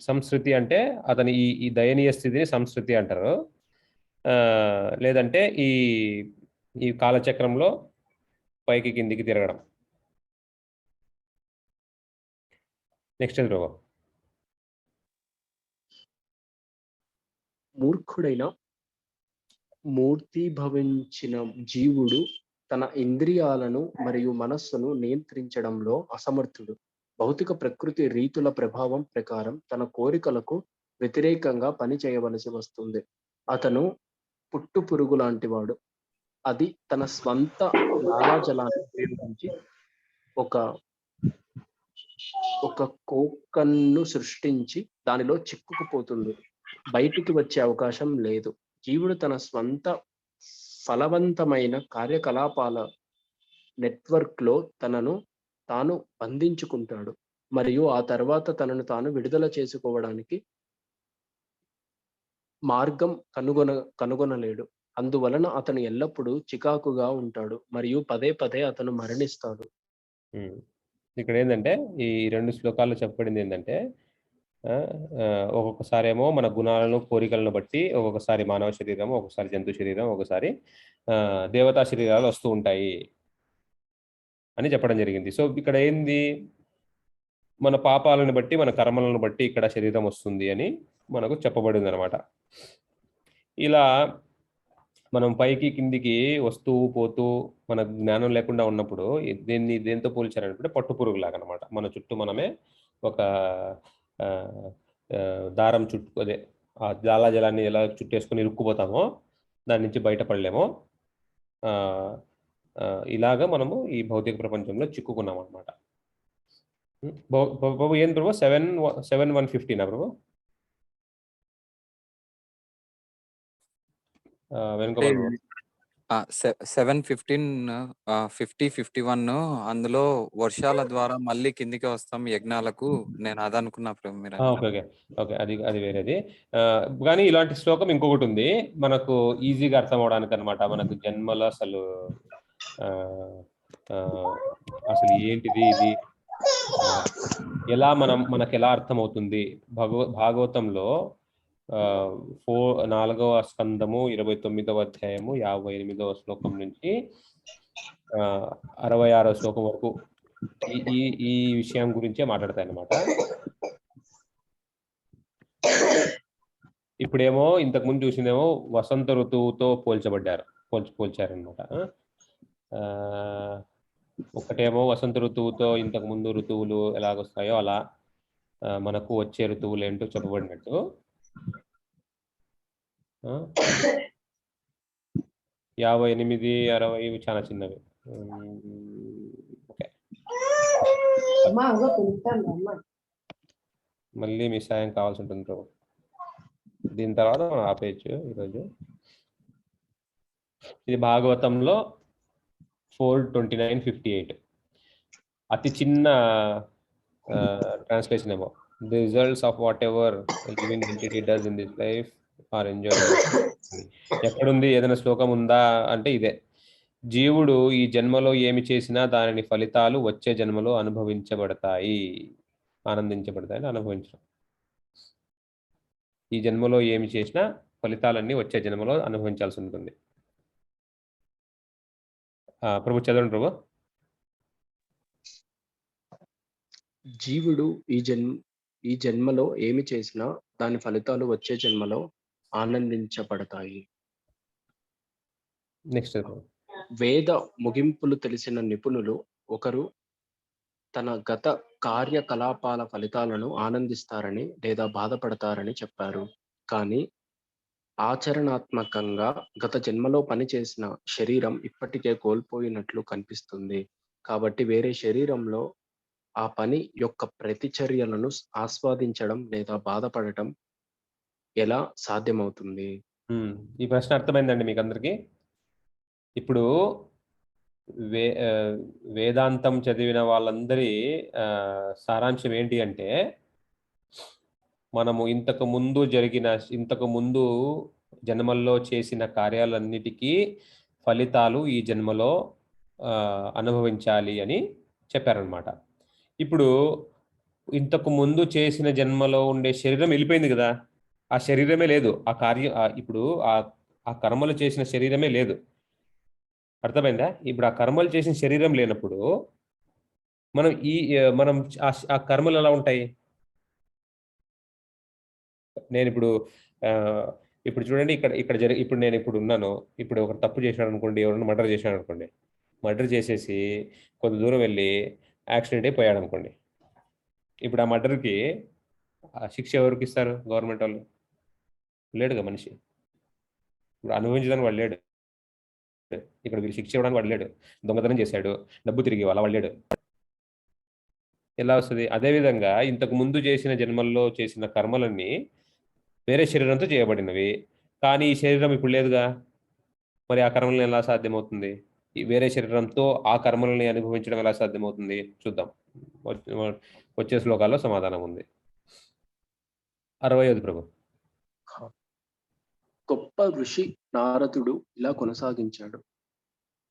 సంస్కృతి అంటే అతని ఈ దయనీయ స్థితిని సంస్కృతి అంటారు. లేదంటే ఈ కాలచక్రంలో పైకి కిందికి తిరగడం. నెక్స్ట్ ప్రభు. మూర్ఖుడైన మూర్తీభవించిన జీవుడు తన ఇంద్రియాలను మరియు మనస్సును నియంత్రించడంలో అసమర్థుడు. భౌతిక ప్రకృతి రీతుల ప్రభావం ప్రకారం తన కోరికలకు వ్యతిరేకంగా పని చేయవలసి వస్తుంది. అతను పుట్టుపురుగు లాంటివాడు. అది తన స్వంత లాలాజలాన్ని ఉపయోగించి ఒక కోకన్ను సృష్టించి దానిలో చిక్కుకుపోతుంది. బయటికి వచ్చే అవకాశం లేదు. జీవుడు తన స్వంత ఫలవంతమైన కార్యకలాపాల నెట్వర్క్లో తనను తాను బంధించుకుంటాడు మరియు ఆ తర్వాత తనను తాను విడుదల చేసుకోవడానికి మార్గం కనుగొనలేడు. అందువలన అతను ఎల్లప్పుడూ చికాకుగా ఉంటాడు మరియు పదే పదే అతను మరణిస్తాడు. ఇక్కడ ఏంటంటే ఈ 2 శ్లోకాల్లో చెప్పబడింది ఏంటంటే, ఒక్కొక్కసారి ఏమో మన గుణాలను, కోరికలను బట్టి ఒక్కొక్కసారి మానవ శరీరం, ఒక్కొక్కసారి జంతు శరీరం, ఒకసారి దేవతా శరీరాలు వస్తూ ఉంటాయి అని చెప్పడం జరిగింది. సో ఇక్కడ ఏంది, మన పాపాలను బట్టి, మన కర్మలను బట్టి ఇక్కడ శరీరం వస్తుంది అని మనకు చెప్పబడిందనమాట. ఇలా మనం పైకి కిందికి వస్తూ పోతూ మనకు జ్ఞానం లేకుండా ఉన్నప్పుడు దీన్ని దేంతో పోల్చారంటే పట్టుపురుగులాగా అనమాట. మన చుట్టూ మనమే ఒక ఆహ్, దారం చుట్టూ అదే ఆ లాలాజలాన్ని ఎలా చుట్టేసుకొని ఇరుక్కుపోతామో దాని నుంచి బయటపడలేమో ఆహ్, ఇలాగ మనము ఈ భౌతిక ప్రపంచంలో చిక్కుకున్నామనమాట. బాబు ఏంది ప్రభు 7:115 ప్రభు? వెనుక అంటే ప్రభు. 7:15 50, 51 అందులో వర్షాల ద్వారా మళ్ళీ కిందికి వస్తాం యజ్ఞాలకు. నేను అదనుకున్నా ప్రభు ఓకే. మీరన్నది. ఓకే. ఓకే. అది వేరేది. గానీ ఇలాంటి శ్లోకం ఇంకొకటుంది. మనకు ఈజీగా అర్థం అవ్వడానికనమాట. మనకు జన్మలో అసలు ఆహ్, ఆహ్, అసలు ఏంటిది ఇది? ఎలా మనకెలా అర్థమవుతుంది? భాగవతంలో 4వ స్కందము 29వ అధ్యాయము 58వ శ్లోకం నుంచి 66వ శ్లోకం వరకు ఈ ఈ ఈ విషయం గురించే మాట్లాడతాయన్నమాట. ఇప్పుడేమో ఇంతకుముందు చూసిందేమో వసంత ఋతువుతో పోల్చారనమాట. ఒకటేమో వసంత ఋతువుతో ఇంతకుముందు ఋతువులు ఎలాగొస్తాయో అలా మనకు వచ్చే ఋతువులేంటో చెప్పబడినట్టు 58, 60 ఇవి చాలా చిన్నవి. ఓకే. మళ్ళీ మీ సాయం కావాల్సి ఉంటుంది ప్రభు. దీని తర్వాత మనం ఆపేయచ్చు ఈరోజు. ఇది భాగవతంలో 4:29-58 అతి చిన్న ట్రాన్స్లేషన్ ఏమో. The results of whatever living entity does in this life are enjoy. ఎక్కడుంది ఏదైనా శ్లోకం ఉందా అంటే ఇదే. జీవుడు ఈ జన్మలో ఏమి చేసినా దానిని ఫలితాలు వచ్చే జన్మలో అనుభవించబడతాయి. ఆనందించబడతాయని అనుభవించడం. ఈ జన్మలో ఏమి చేసినా ఫలితాలన్నీ వచ్చే జన్మలో అనుభవించాల్సి ఉంటుంది. ప్రభు చదవండి ప్రభు. జీవుడు ఈ జన్మలో ఏమి చేసినా దాని ఫలితాలు వచ్చే జన్మలో ఆనందించబడతాయి. నెక్స్ట్ వేద ముగింపులు తెలిసిన నిపుణులు ఒకరు తన గత కార్యకలాపాల ఫలితాలను ఆనందిస్తారని లేదా బాధపడతారని చెప్పారు. కానీ ఆచరణాత్మకంగా గత జన్మలో పనిచేసిన శరీరం ఇప్పటికే కోల్పోయినట్లు కనిపిస్తుంది. కాబట్టి వేరే శరీరంలో ఆ పని యొక్క ప్రతిచర్యలను ఆస్వాదించడం లేదా బాధపడటం ఎలా సాధ్యమవుతుంది? ఈ ప్రశ్న అర్థమైందండి మీకందరికీ? ఇప్పుడు వేదాంతం చదివిన వాళ్ళందరి సారాంశం ఏంటి అంటే మనము ఇంతకు ముందు జన్మల్లో చేసిన కార్యాలన్నిటికీ ఫలితాలు ఈ జన్మలో అనుభవించాలి అని చెప్పారనమాట. ఇప్పుడు ఇంతకు ముందు చేసిన జన్మలో ఉండే శరీరం వెళ్ళిపోయింది కదా, ఆ శరీరమే లేదు. ఆ కార్యం ఇప్పుడు ఆ కర్మలు చేసిన శరీరమే లేదు. అర్థమైందా? ఇప్పుడు ఆ కర్మలు చేసిన శరీరం లేనప్పుడు మనం ఆ కర్మలు ఎలా ఉంటాయి? నేను ఇప్పుడు చూడండి, ఇప్పుడు నేను ఇప్పుడు ఉన్నాను. ఇప్పుడు ఒకరు తప్పు చేశాడు అనుకోండి, ఎవరైనా మర్డర్ చేశాడు అనుకోండి, మర్డర్ చేసేసి కొంత దూరం వెళ్ళి యాక్సిడెంట్ అయిపోయాడు అనుకోండి. ఇప్పుడు ఆ మర్డర్కి శిక్ష ఎవరికి ఇస్తారు? గవర్నమెంట్ వాళ్ళు. లేడుగా మనిషి. ఇప్పుడు అనుభవించడానికి వాడు లేడు. ఇక్కడ వీళ్ళు శిక్ష ఇవ్వడానికి వాడు లేడు. దొంగతనం చేశాడు, డబ్బు తిరిగి వాడు లేడు. ఎలా వస్తుంది? అదేవిధంగా ఇంతకు ముందు చేసిన జన్మల్లో చేసిన కర్మలన్నీ వేరే శరీరంతో చేయబడినవి. కానీ ఈ శరీరం ఇప్పుడు లేదుగా. మరి ఆ కర్మలను ఎలా సాధ్యమవుతుంది? ఈ వేరే శరీరంతో ఆ కర్మలని అనుభవించడం ఎలా సాధ్యమవుతుంది? చూద్దాం. వచ్చే శ్లోకాల్లో సమాధానం ఉంది. 65 ప్రభు. గొప్ప ఋషి నారదుడు ఇలా కొనసాగించాడు.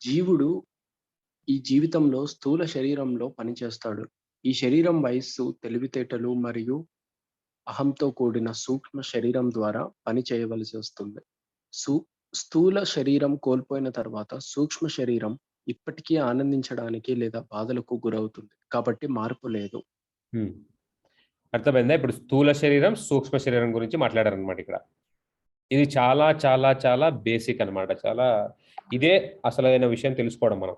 జీవుడు ఈ జీవితంలో స్థూల శరీరంలో పనిచేస్తాడు. ఈ శరీరం వయస్సు, తెలివితేటలు మరియు అహంతో కూడిన సూక్ష్మ శరీరం ద్వారా పని చేయవలసి వస్తుంది. స్థూల శరీరం కోల్పోయిన తర్వాత సూక్ష్మ శరీరం ఇప్పటికీ ఆనందించడానికి లేదా బాధలకు గురవుతుంది. కాబట్టి మార్పు లేదు. అర్థమైందా? ఇప్పుడు స్థూల శరీరం, సూక్ష్మ శరీరం గురించి మాట్లాడారనమాట ఇక్కడ. ఇది చాలా చాలా చాలా బేసిక్ అన్నమాట. చాలా ఇదే అసలైన విషయం తెలుసుకోవడం మనం.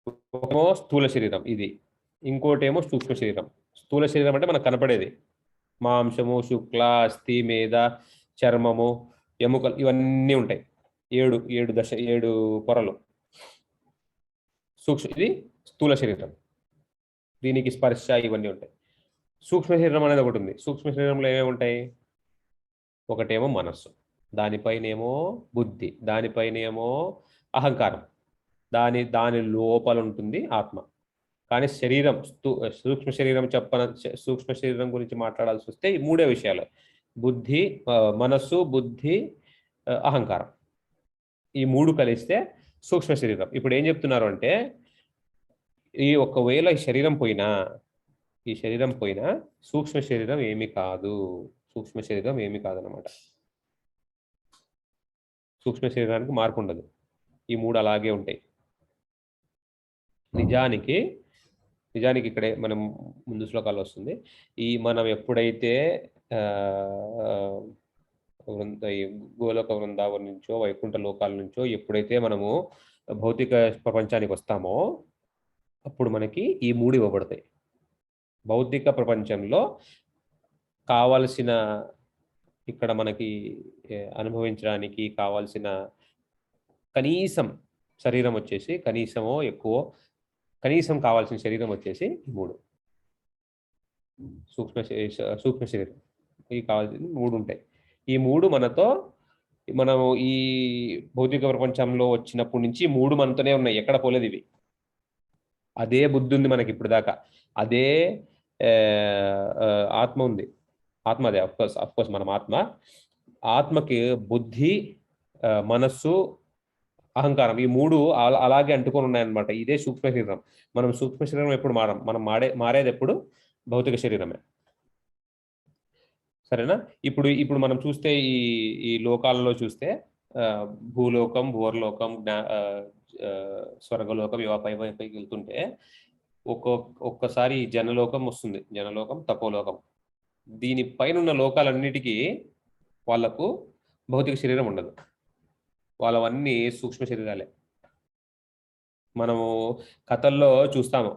ఒకటేమో స్థూల శరీరం ఇది, ఇంకోటేమో సూక్ష్మ శరీరం. స్థూల శరీరం అంటే మనకు కనపడేది మాంసము, శుక్ల, అస్థి, మేధ, చర్మము, ఎముకలు ఇవన్నీ ఉంటాయి. 7 పొరలు. ఇది స్థూల శరీరం, దీనికి స్పర్శ ఇవన్నీ ఉంటాయి. సూక్ష్మ శరీరం అనేది ఒకటి ఉంది. సూక్ష్మ శరీరంలో ఏమేమి ఉంటాయి? ఒకటేమో మనస్సు, దానిపైనేమో బుద్ధి, దానిపైనేమో అహంకారం, దాని లోపల ఉంటుంది ఆత్మ. కానీ శరీరం సూక్ష్మ శరీరం సూక్ష్మ శరీరం గురించి మాట్లాడాల్సి వస్తే ఈ 3 విషయాలు: బుద్ధి, మనస్సు, బుద్ధి, అహంకారం. ఈ 3 కలిస్తే సూక్ష్మ శరీరం. ఇప్పుడు ఏం చెప్తున్నారు అంటే, ఒకవేళ ఈ శరీరం పోయినా సూక్ష్మ శరీరం ఏమి కాదు. సూక్ష్మ శరీరం ఏమి కాదనమాట. సూక్ష్మ శరీరానికి మార్పు ఉండదు. ఈ 3 అలాగే ఉంటాయి. నిజానికి ఇక్కడే మనం ముందు శ్లోకాల్లో వస్తుంది. మనం ఎప్పుడైతే ఈ గోలోక వృందావనం నుంచో వైకుంఠ లోకాల నుంచో ఎప్పుడైతే మనము భౌతిక ప్రపంచానికి వస్తామో అప్పుడు మనకి ఈ 3 ఇవ్వబడతాయి. భౌతిక ప్రపంచంలో కావాల్సిన ఇక్కడ మనకి అనుభవించడానికి కావాల్సిన కనీసం శరీరం వచ్చేసి కనీసం కావాల్సిన శరీరం వచ్చేసి ఈ 3 సూక్ష్మ శరీరం. ఇవి కావాల్సిన 3 ఉంటాయి. ఈ 3 మనము ఈ భౌతిక ప్రపంచంలో వచ్చినప్పటి నుంచి 3 మనతోనే ఉన్నాయి, ఎక్కడ పోలేదు ఇవి. అదే బుద్ధి ఉంది మనకి ఇప్పుడు దాకా, అదే ఆత్మ ఉంది. ఆత్మ అదే అఫ్కోర్స్ మనం ఆత్మకి బుద్ధి, మనస్సు, అహంకారం ఈ 3 అలాగే అంటుకొని ఉన్నాయన్నమాట. ఇదే సూక్ష్మ శరీరం. మనం సూక్ష్మ శరీరం ఎప్పుడు మనం మారేది ఎప్పుడు భౌతిక శరీరమే. సరేనా? ఇప్పుడు మనం చూస్తే ఈ లోకాలలో చూస్తే భూలోకం, భూవర్లోకం, స్వర్గలోకం ఇవా పైకి వెళ్తుంటే ఒక్కసారి జనలోకం వస్తుంది. జనలోకం, తపోలోకం. దీనిపైన ఉన్న లోకాలన్నిటికీ వాళ్లకు భౌతిక శరీరం ఉండదు. వాళ్ళవన్నీ సూక్ష్మ శరీరాలే. మనము కథల్లో చూస్తాము,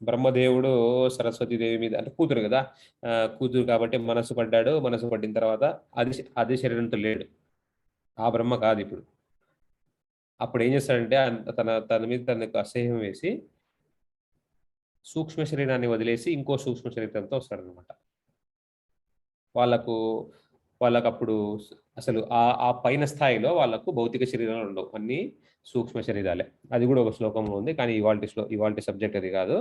బ్రహ్మదేవుడు సరస్వతీదేవి మీద, అంటే కూతురు కదా, కూతురు కాబట్టి మనసు పడ్డాడు. మనసు పడిన తర్వాత అదే శరీరంతో లేడు, ఆ బ్రహ్మ కాదు. అప్పుడు ఏం చేస్తాడంటే తన మీద తనకు అసహ్యం వేసి సూక్ష్మ శరీరాన్ని వదిలేసి ఇంకో సూక్ష్మ శరీరంతో వస్తాడనమాట. వాళ్ళకు అప్పుడు అసలు ఆ పైన స్థాయిలో వాళ్ళకు భౌతిక శరీరాలు ఉండవు, అన్ని సూక్ష్మ శరీరాలే. అది కూడా ఒక శ్లోకంలో ఉంది, కానీ ఇవాల్టి సబ్జెక్ట్ అది కాదు.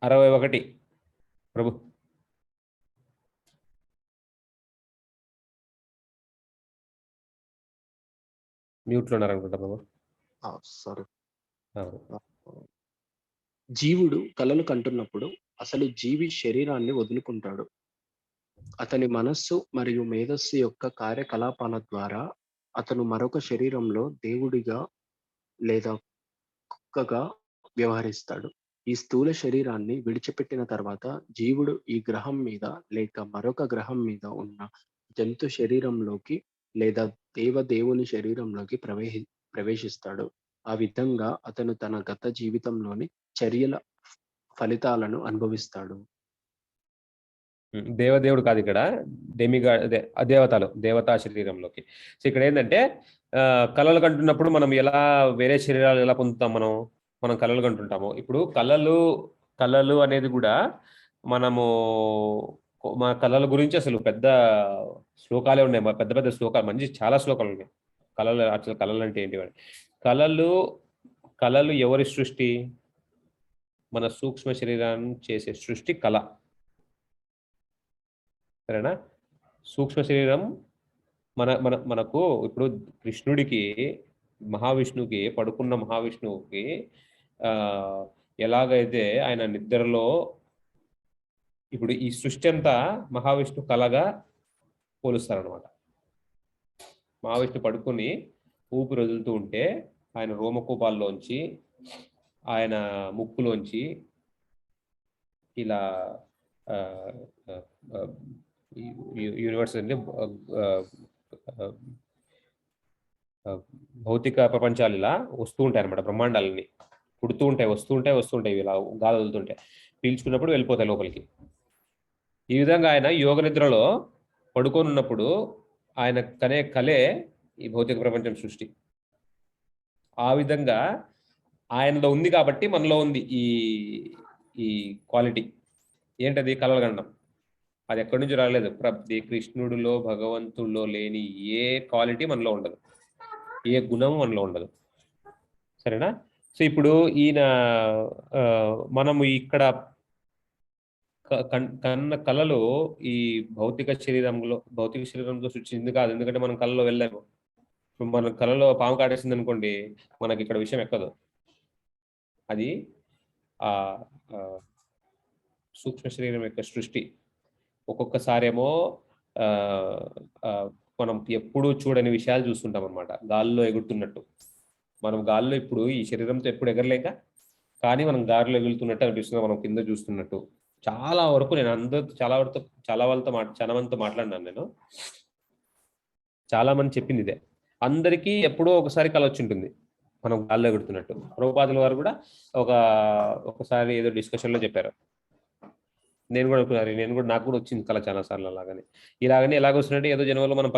61 ప్రభు. మ్యూట్లో ఉన్నారనుకుంటా ప్రభు. సారీ. జీవుడు కలలు కంటున్నప్పుడు అసలు జీవి శరీరాన్ని వదులుకుంటాడు. అతని మనస్సు మరియు మేధస్సు యొక్క కార్యకలాపాల ద్వారా అతను మరొక శరీరంలో దేవుడిగా లేదా కుక్కగా వ్యవహరిస్తాడు. ఈ స్థూల శరీరాన్ని విడిచిపెట్టిన తర్వాత జీవుడు ఈ గ్రహం మీద లేక మరొక గ్రహం మీద ఉన్న జంతు శరీరంలోకి లేదా దేవుని శరీరంలోకి ప్రవేశిస్తాడు. ఆ విధంగా అతను తన గత జీవితంలోని చర్యల ఫలితాలను అనుభవిస్తాడు. దేవుడు కాదు ఇక్కడ, దేవతా శరీరంలోకి. సో ఇక్కడ ఏంటంటే కళలు కంటున్నప్పుడు మనం వేరే శరీరాలు ఎలా పొందుతాం? మనం కళలు కంటుంటాము. ఇప్పుడు కళలు అనేది కూడా మనము మా కళల గురించి అసలు పెద్ద శ్లోకాలే ఉన్నాయి, పెద్ద పెద్ద శ్లోకాలు, చాలా శ్లోకాలు ఉన్నాయి. కళలు అంటే ఏంటి? కళలు ఎవరి సృష్టి? మన సూక్ష్మ శరీరాన్ని చేసే సృష్టి కళ. సరేనా? సూక్ష్మ శరీరం మనకు ఇప్పుడు కృష్ణుడికి, మహావిష్ణువుకి, పడుకున్న మహావిష్ణువుకి ఎలాగైతే ఆయన నిద్రలో, ఇప్పుడు ఈ సృష్టి అంతా మహావిష్ణు కళగా పోలుస్తారనమాట. మహావిష్ణు పడుకుని ఊపిరి వదులుతూ ఉంటే ఆయన రోమకూపాల్లోంచి, ఆయన ముక్కులోంచి ఇలా యూనివర్స్ అంటే భౌతిక ప్రపంచాలు ఇలా వస్తూ ఉంటాయి అనమాట, బ్రహ్మాండాలన్నీ పుడుతూ ఉంటాయి, వస్తూ ఉంటాయి ఇలా గాలి వదులుతుంటాయి, పీల్చుకున్నప్పుడు వెళ్ళిపోతాయి లోపలికి. ఈ విధంగా ఆయన యోగ నిద్రలో పడుకొని ఉన్నప్పుడు ఆయన కనే కలే ఈ భౌతిక ప్రపంచం సృష్టి. ఆ విధంగా ఆయనలో ఉంది కాబట్టి మనలో ఉంది ఈ ఈ క్వాలిటీ. ఏంటది? కలలుగనడం. అది ఎక్కడి నుంచి రాలేదు. కృష్ణుడిలో భగవంతుడిలో లేని ఏ క్వాలిటీ మనలో ఉండదు, ఏ గుణం మనలో ఉండదు. సరేనా? సో ఇప్పుడు ఈయన మనము ఇక్కడ కన్న కళలు ఈ భౌతిక శరీరంలో సృష్టించింది కాదు. ఎందుకంటే మనం కళలో వెళ్ళాము. మన కళలో పాము కాటేసింది అనుకోండి, మనకి ఇక్కడ విషయం ఎక్కదు. అది ఆ సూక్ష్మ శరీరం యొక్క సృష్టి. ఒక్కొక్కసారేమో మనం ఎప్పుడూ చూడని విషయాలు చూస్తుంటాం అనమాట, గాల్లో ఎగురుతున్నట్టు. మనం గాల్లో ఇప్పుడు ఈ శరీరంతో ఎప్పుడు ఎగరలేక, కానీ మనం గాలిలో ఎగురుతున్నట్టు అనిపిస్తుంది, మనం కింద చూస్తున్నట్టు. చాలా వరకు నేను అందరితో చాలా మందితో మాట్లాడినాను నేను. చాలా మంది చెప్పింది ఇదే. అందరికీ ఎప్పుడో ఒకసారి కల వచ్చి ఉంటుంది మనం గాల్లో ఎగురుతున్నట్టు. ప్రభుపాదుల వారు కూడా ఒకసారి ఏదో డిస్కషన్లో చెప్పారు. నేను కూడా నాకు కూడా వచ్చింది కళ చాలా సార్లు అలాగని. ఇలాగని ఎలాగొస్తున్నట్టు ఏదో జన్మలో మనం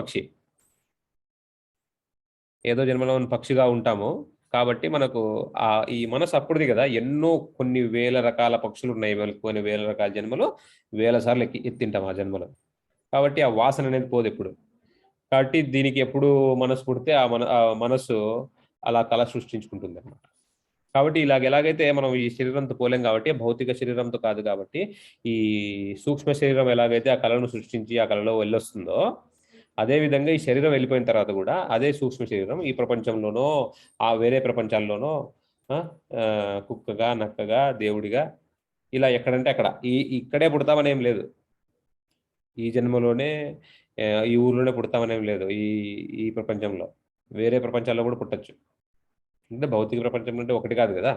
పక్షిగా ఉంటాము కాబట్టి మనకు ఈ మనసు అప్పుడుది కదా. కొన్ని వేల రకాల పక్షులు ఉన్నాయి, కొన్ని వేల రకాల జన్మలు, వేల సార్లు ఎత్తింటాం ఆ జన్మలో. కాబట్టి ఆ వాసన అనేది పోదు ఎప్పుడు. కాబట్టి దీనికి ఎప్పుడు మనసు పుడితే ఆ మనసు అలా కళ సృష్టించుకుంటుంది అన్నమాట. కాబట్టి ఎలాగైతే మనం ఈ శరీరంతో పోలేం కాబట్టి, భౌతిక శరీరంతో కాదు కాబట్టి, ఈ సూక్ష్మ శరీరం ఎలాగైతే ఆ కళను సృష్టించి ఆ కళలో వెళ్ళొస్తుందో, అదేవిధంగా ఈ శరీరం వెళ్ళిపోయిన తర్వాత కూడా అదే సూక్ష్మ శరీరం ఈ ప్రపంచంలోనో ఆ వేరే ప్రపంచాల్లోనో కుక్కగా, నక్కగా, దేవుడిగా ఇలా ఎక్కడంటే అక్కడ ఇక్కడే పుడతామనేం లేదు. ఈ జన్మలోనే ఈ ఊర్లోనే పుడతామనేం లేదు. ఈ ప్రపంచంలో వేరే ప్రపంచాల్లో కూడా పుట్టచ్చు. అంటే భౌతిక ప్రపంచం అంటే ఒకటి కాదు కదా.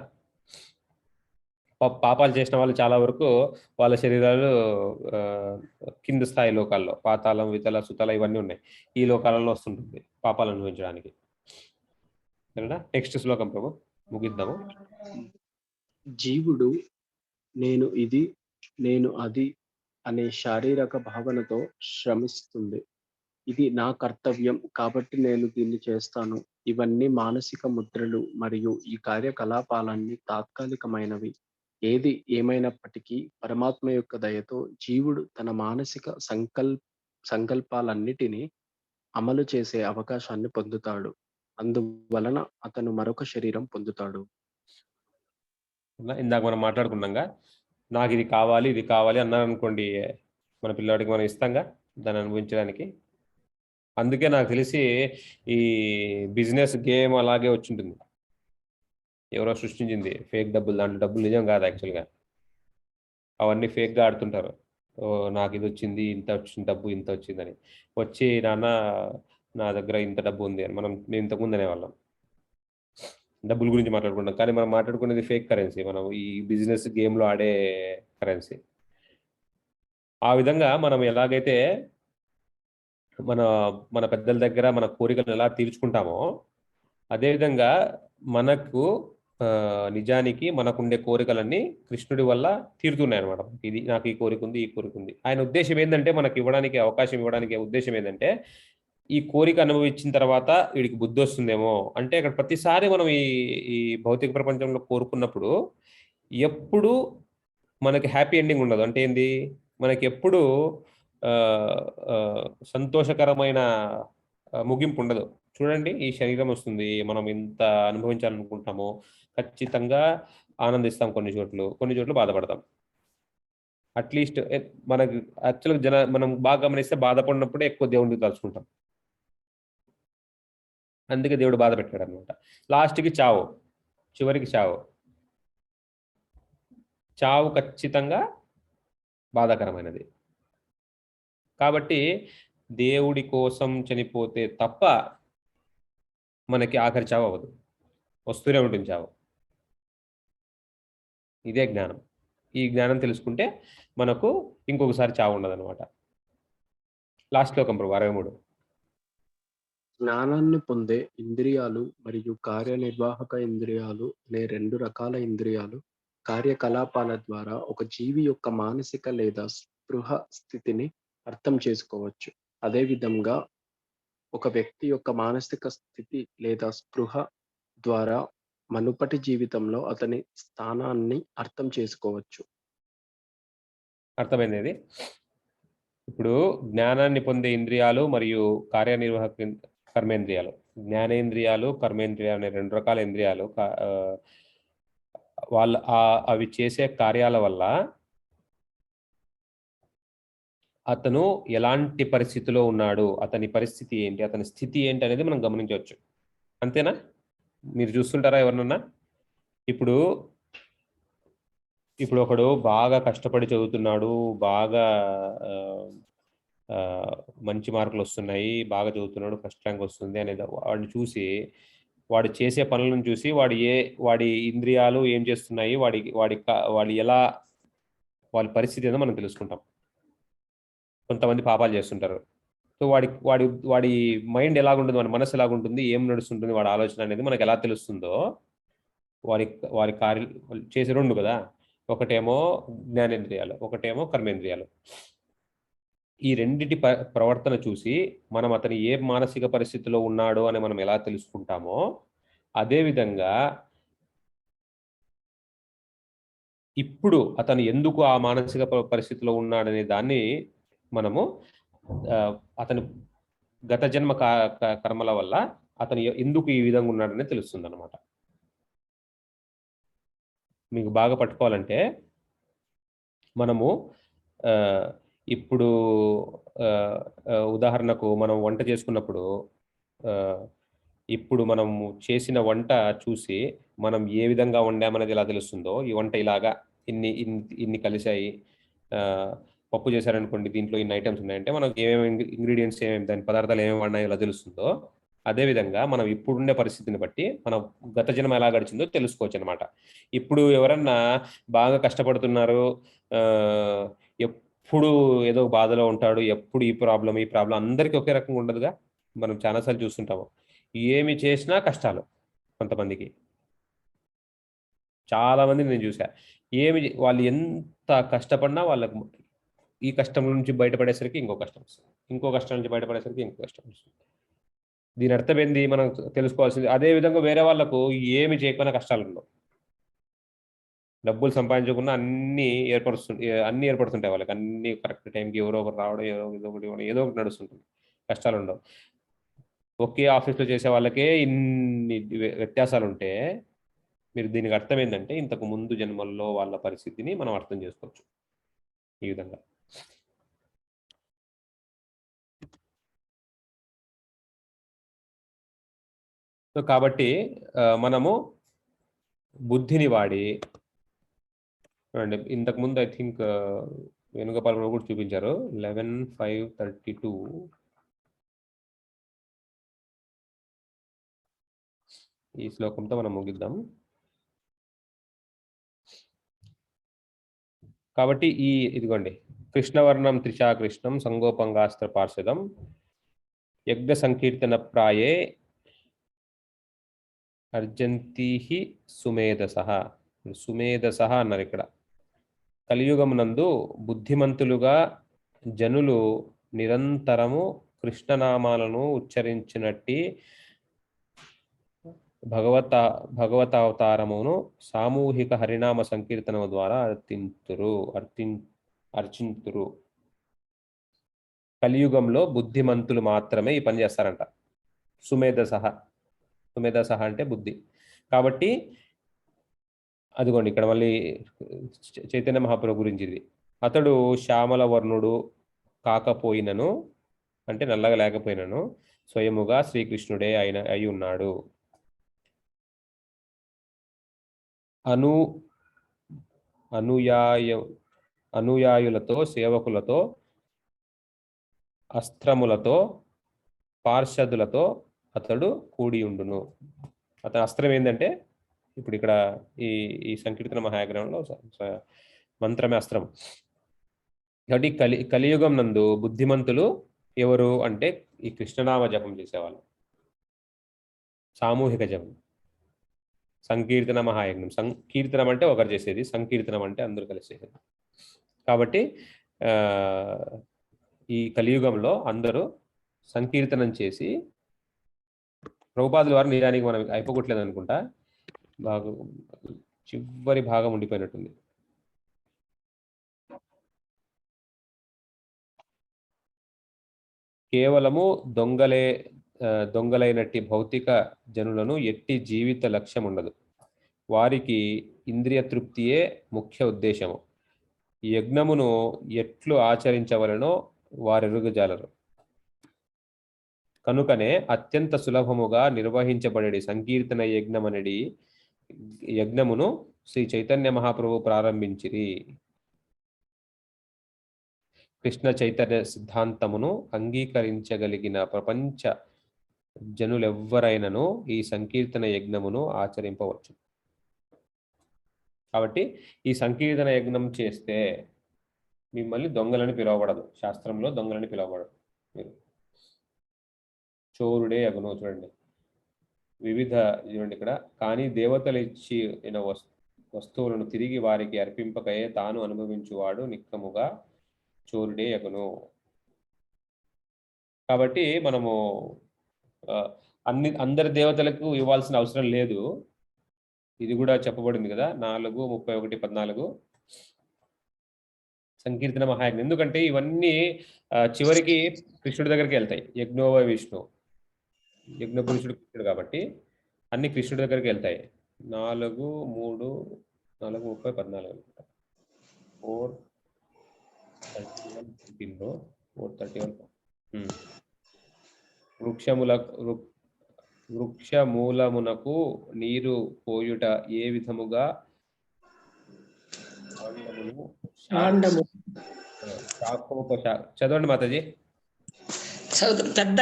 పాపాలు చేసిన వాళ్ళు చాలా వరకు వాళ్ళ శరీరాలు కింద స్థాయి లోకాల్లో, పాతాళం, వితల, సుతల ఇవన్నీ ఉన్నాయి. ఈ లోకాలలో వస్తుంటుంది పాపాలు అనుభవించడానికి. సరేనా? నెక్స్ట్ శ్లోకం ప్రభు, ముగిద్దాము. జీవుడు నేను ఇది, నేను అది అనే శారీరక భావనతో శ్రమిస్తుంది. ఇది నా కర్తవ్యం కాబట్టి నేను దీన్ని చేస్తాను. ఇవన్నీ మానసిక ముద్రలు మరియు ఈ కార్యకలాపాలన్నీ తాత్కాలికమైనవి. ఏది ఏమైనప్పటికీ పరమాత్మ యొక్క దయతో జీవుడు తన మానసిక సంకల్పాలన్నిటినీ అమలు చేసే అవకాశాన్ని పొందుతాడు. అందువలన అతను మరొక శరీరం పొందుతాడు. ఇందాక మనం మాట్లాడుకున్నాగా, నాకు ఇది కావాలి అన్నారు అనుకోండి, మన పిల్లాడికి మనం ఇస్తాంగా దాన్ని అనుభవించడానికి. అందుకే నాకు తెలిసి ఈ బిజినెస్ గేమ్ అలాగే వచ్చింటుంది. ఎవరో సృష్టించింది ఫేక్ డబ్బులు. దాంట్లో డబ్బులు నిజం కాదు యాక్చువల్గా, అవన్నీ ఫేక్గా ఆడుతుంటారు. నాకు ఇది వచ్చింది, ఇంత వచ్చింది డబ్బు, ఇంత వచ్చిందని. వచ్చి నా దగ్గర ఇంత డబ్బు ఉంది అని మేము ఇంతకుముందు అనేవాళ్ళం. డబ్బుల గురించి మాట్లాడుకుంటాం, కానీ మనం మాట్లాడుకునేది ఫేక్ కరెన్సీ, మనం ఈ బిజినెస్ గేమ్లో ఆడే కరెన్సీ. ఆ విధంగా మనం ఎలాగైతే మన పెద్దల దగ్గర మన కోరికలను ఎలా తీర్చుకుంటామో, అదేవిధంగా మనకు నిజానికి మనకుండే కోరికలన్నీ కృష్ణుడి వల్ల తీరుతున్నాయి అనమాట. ఇది నాకు ఈ కోరిక ఉంది. ఆయన ఉద్దేశం ఏంటంటే, మనకి అవకాశం ఇవ్వడానికి ఉద్దేశం ఏంటంటే, ఈ కోరిక అనుభవించిన తర్వాత వీడికి బుద్ధి వస్తుందేమో అంటే. అక్కడ ప్రతిసారి మనం ఈ భౌతిక ప్రపంచంలో కోరుకున్నప్పుడు ఎప్పుడు మనకి హ్యాపీ ఎండింగ్ ఉండదు. అంటే ఏంది, మనకి ఎప్పుడు సంతోషకరమైన ముగింపు ఉండదు. చూడండి, ఈ శరీరం వస్తుంది, మనం ఎంత అనుభవించాలనుకుంటామో ఖచ్చితంగా ఆనందిస్తాం, కొన్ని చోట్ల బాధపడతాం. అట్లీస్ట్ మనకి యాక్చువల్గా మనం బాగా గమనిస్తే బాధపడినప్పుడే ఎక్కువ దేవుడిని తలుచుకుంటాం. అందుకే దేవుడు బాధ పెట్టాడు అనమాట. లాస్ట్కి చివరికి చావు ఖచ్చితంగా బాధాకరమైనది. కాబట్టి దేవుడి కోసం చనిపోతే తప్ప మనకి ఆఖరి చావు అవ్వదు, వస్తూనే ఉంటుంది చావు. ఇదే జ్ఞానం. ఈ జ్ఞానం తెలుసుకుంటే మనకు ఇంకొకసారి చావు ఉండదన్నమాట. లాస్ట్ శ్లోకం ప్రభు 63. జ్ఞానాన్ని పొందే ఇంద్రియాలు మరియు కార్యనిర్వాహక ఇంద్రియాలు అనే 2 రకాల ఇంద్రియాలు కార్యకలాపాల ద్వారా ఒక జీవి యొక్క మానసిక లేదా స్పృహ స్థితిని అర్థం చేసుకోవచ్చు. అదేవిధంగా ఒక వ్యక్తి యొక్క మానసిక స్థితి లేదా స్పృహ ద్వారా మునుపటి జీవితంలో అతని స్థానాన్ని అర్థం చేసుకోవచ్చు. అర్థమైంది ఇది. ఇప్పుడు జ్ఞానాన్ని పొందే ఇంద్రియాలు మరియు కార్యనిర్వాహక కర్మేంద్రియాలు, జ్ఞానేంద్రియాలు, కర్మేంద్రియాలు అనే 2 రకాల ఇంద్రియాలు వాళ్ళు అవి చేసే కార్యాల వల్ల అతను ఎలాంటి పరిస్థితిలో ఉన్నాడు, అతని పరిస్థితి ఏంటి, అతని స్థితి ఏంటి అనేది మనం గమనించవచ్చు. అంతేనా? మీరు చూస్తుంటారా ఎవరినన్నా? ఇప్పుడు ఒకడు బాగా కష్టపడి చదువుతున్నాడు, బాగా మంచి మార్కులు వస్తున్నాయి, బాగా చదువుతున్నాడు, ఫస్ట్ ర్యాంక్ వస్తుంది అనేది వాడిని చూసి, వాడు చేసే పనులను చూసి వాడి ఇంద్రియాలు ఏం చేస్తున్నాయి, వాడి ఎలా వాళ్ళ పరిస్థితి ఏదో మనం తెలుసుకుంటాం. కొంతమంది పాపాలు చేస్తుంటారు. సో వాడి మైండ్ ఎలాగుంటుంది, వాడి మనసు ఎలాగుంటుంది, ఏం నడుస్తుంటుంది, వాడి ఆలోచన అనేది మనకు ఎలా తెలుస్తుందో వారి కార్య చేసే 2 కదా. ఒకటేమో జ్ఞానేంద్రియాలు, ఒకటేమో కర్మేంద్రియాలు. ఈ రెండిటి ప్రవర్తన చూసి మనం అతని ఏ మానసిక పరిస్థితిలో ఉన్నాడో అని మనం ఎలా తెలుసుకుంటామో, అదేవిధంగా ఇప్పుడు అతను ఎందుకు ఆ మానసిక పరిస్థితిలో ఉన్నాడనే దాన్ని మనము అతని గత జన్మ కర్మల వల్ల అతను ఎందుకు ఈ విధంగా ఉన్నాడని తెలుస్తుంది అన్నమాట. మీకు బాగా పట్టుకోవాలంటే మనము ఇప్పుడు ఉదాహరణకు మనం వంట చేసుకున్నప్పుడు ఇప్పుడు మనం చేసిన వంట చూసి మనం ఏ విధంగా వండామనేది ఎలా తెలుస్తుందో, ఈ వంట ఇలాగా ఇన్ని కలిసాయి, పప్పు చేశారనుకోండి, దీంట్లో ఇన్ని ఐటమ్స్ ఉన్నాయంటే మనకు ఏమేమి ఇంగ్రీడియంట్స్, దాని పదార్థాలు ఏమేమి ఉన్నాయో ఎలా తెలుస్తుందో, అదేవిధంగా మనం ఇప్పుడుండే పరిస్థితిని బట్టి మన గత జన్మ ఎలా గడిచిందో తెలుసుకోవచ్చు అనమాట. ఇప్పుడు ఎవరన్నా బాగా కష్టపడుతున్నారు, ఎప్పుడు ఏదో బాధలో ఉంటాడు, ఎప్పుడు ఈ ప్రాబ్లం అందరికీ ఒకే రకంగా ఉండదుగా. మనం చాలాసార్లు చూస్తుంటాము. ఏమి చేసినా కష్టాలు కొంతమందికి. చాలా మందిని నేను చూసా. వాళ్ళు ఎంత కష్టపడినా వాళ్ళకు ఈ కష్టం నుంచి బయటపడేసరికి ఇంకో కష్టం వస్తుంది, ఇంకో కష్టం నుంచి బయటపడేసరికి ఇంకో కష్టం వస్తుంది. దీని అర్థం ఏంది మనం తెలుసుకోవాల్సింది. అదే విధంగా వేరే వాళ్ళకు ఏమి చేయకపోయినా కష్టాలు ఉండవు. డబ్బులు సంపాదించకుండా అన్నీ ఏర్పడుతుంటాయి వాళ్ళకి. అన్ని కరెక్ట్ టైంకి ఎవరో ఒకరు రావడం, ఏదో ఒకటి నడుస్తుంటుంది, కష్టాలు ఉండవు. ఒకే ఆఫీస్లో చేసే వాళ్ళకే ఇన్ని వ్యత్యాసాలు ఉంటే మీరు దీనికి అర్థం ఏంటంటే ఇంతకు ముందు జన్మల్లో వాళ్ళ పరిస్థితిని మనం అర్థం చేసుకోవచ్చు ఈ విధంగా. సో కాబట్టి మనము బుద్ధిని వాడి, ఇంతకుముందు ఐ థింక్ వేణుగోపాల్ కూడా చూపించారు 11:5:32. ఈ శ్లోకంతో మనం ముగిద్దాం. కాబట్టి ఇదిగోండి, కృష్ణవర్ణం త్రిషా కృష్ణం సంగోపంగాస్త్ర పార్షదం యజ్ఞ సంకీర్తన ప్రాయే అర్జంతి సుమేధసః. సుమేధసః అన్నారు ఇక్కడ. కలియుగమునందు బుద్ధిమంతులుగా జనులు నిరంతరము కృష్ణనామాలను ఉచ్చరించినట్టి భగవతావతారమును సామూహిక హరినామ సంకీర్తనము ద్వారా అర్చింతురు. కలియుగంలో బుద్ధిమంతులు మాత్రమే ఈ పని చేస్తారంట. సుమేధసః అంటే బుద్ధి. కాబట్టి అదిగోండి ఇక్కడ మళ్ళీ చైతన్య మహాప్రభు గురించి ఇది. అతడు శ్యామల వర్ణుడు కాకపోయినను, అంటే నల్లగా లేకపోయినను, స్వయముగా శ్రీకృష్ణుడే అయి ఉన్నాడు. అనుయాయులతో, సేవకులతో, అస్త్రములతో, పార్షదులతో అతడు కూడి ఉండును. అతని అస్త్రం ఏంటంటే ఇప్పుడు ఇక్కడ ఈ సంకీర్తన మహాయాగ్రంలో మంత్రమే అస్త్రం. కాబట్టి కలియుగం నందు బుద్ధిమంతులు ఎవరు అంటే ఈ కృష్ణనామ జపం చేసేవాళ్ళు, సామూహిక జపం. సంకీర్తన మహాయజ్ఞం. సంకీర్తనం అంటే ఒకరు చేసేది, సంకీర్తనం అంటే అందరూ కలిసి చేసేది. కాబట్టి ఈ కలియుగంలో అందరూ సంకీర్తనం చేసి, ప్రభుపాదుల వారు నిజానికి మనం అయిపోగొట్టలేదు అనుకుంటా, బాగా చివరి భాగం ఉండిపోయినట్టుంది. కేవలము దొంగలైనట్టి భౌతిక జనులను ఎట్టి జీవిత లక్ష్యం ఉండదు. వారికి ఇంద్రియ తృప్తియే ముఖ్య ఉద్దేశము. యజ్ఞమును ఎట్లు ఆచరించవలనో వారెరుగజాలరు. కనుకనే అత్యంత సులభముగా నిర్వహించబడి సంకీర్తన యజ్ఞమనడి యజ్ఞమును శ్రీ చైతన్య మహాప్రభు ప్రారంభించిరి. కృష్ణ చైతన్య సిద్ధాంతమును అంగీకరించగలిగిన ప్రపంచ జనులెవ్వరైనను ఈ సంకీర్తన యజ్ఞమును ఆచరింపవచ్చు. కాబట్టి ఈ సంకీర్తన యజ్ఞం చేస్తే మిమ్మల్ని దొంగలని పిలవబడదు. శాస్త్రంలో దొంగలని పిలవబడదు. మీరు చోరుడే అగును. చూడండి, చూడండి ఇక్కడ, కానీ దేవతలు ఇచ్చిన వస్తువులను తిరిగి వారికి అర్పింపకయే తాను అనుభవించువాడు నిక్కముగా చోరుడే అగును. కాబట్టి మనము అందరి దేవతలకు ఇవ్వాల్సిన అవసరం లేదు. ఇది కూడా చెప్పబడింది కదా, 4:31-14 సంకీర్తన మహాయజ్ఞం. ఎందుకంటే ఇవన్నీ చివరికి కృష్ణుడి దగ్గరికి వెళ్తాయి. యజ్ఞోవ విష్ణు, యజ్ఞ పురుషుడు కృష్ణుడు కాబట్టి అన్ని కృష్ణుడి దగ్గరికి వెళ్తాయి. 4:30-14 వృక్షమూలమునకు నీరు పోయుట ఏ విధముగా చదవండి మాతాజీ. పెద్ద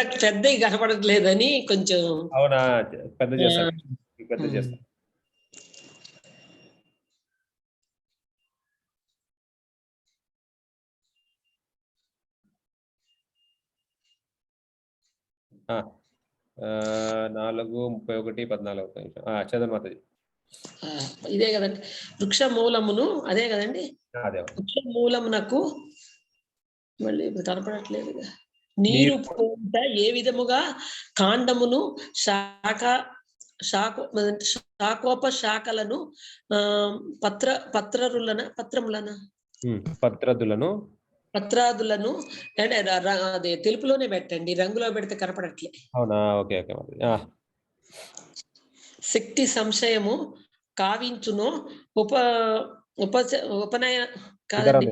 కనపడట్లేదని కొంచెం. అవునా, పెద్ద చేస్తాను. ఆ 4:31-14 చదవండి మాతాజీ. ఇదే కదండి, వృక్ష మూలమును, అదే కదండి, వృక్ష మూలమునకు మళ్ళీ కనపడట్లేదు. నీరు పోట ఏ విధముగా కాండమును శాఖోపశాఖలను పత్రాదులను అంటే అదే తెలుపులోనే పెట్టండి, రంగులో పెడితే కనపడట్లే. అవునా, ఓకే ఓకే. శక్తి సంశయము కావించును ఉపనయ కాదండి,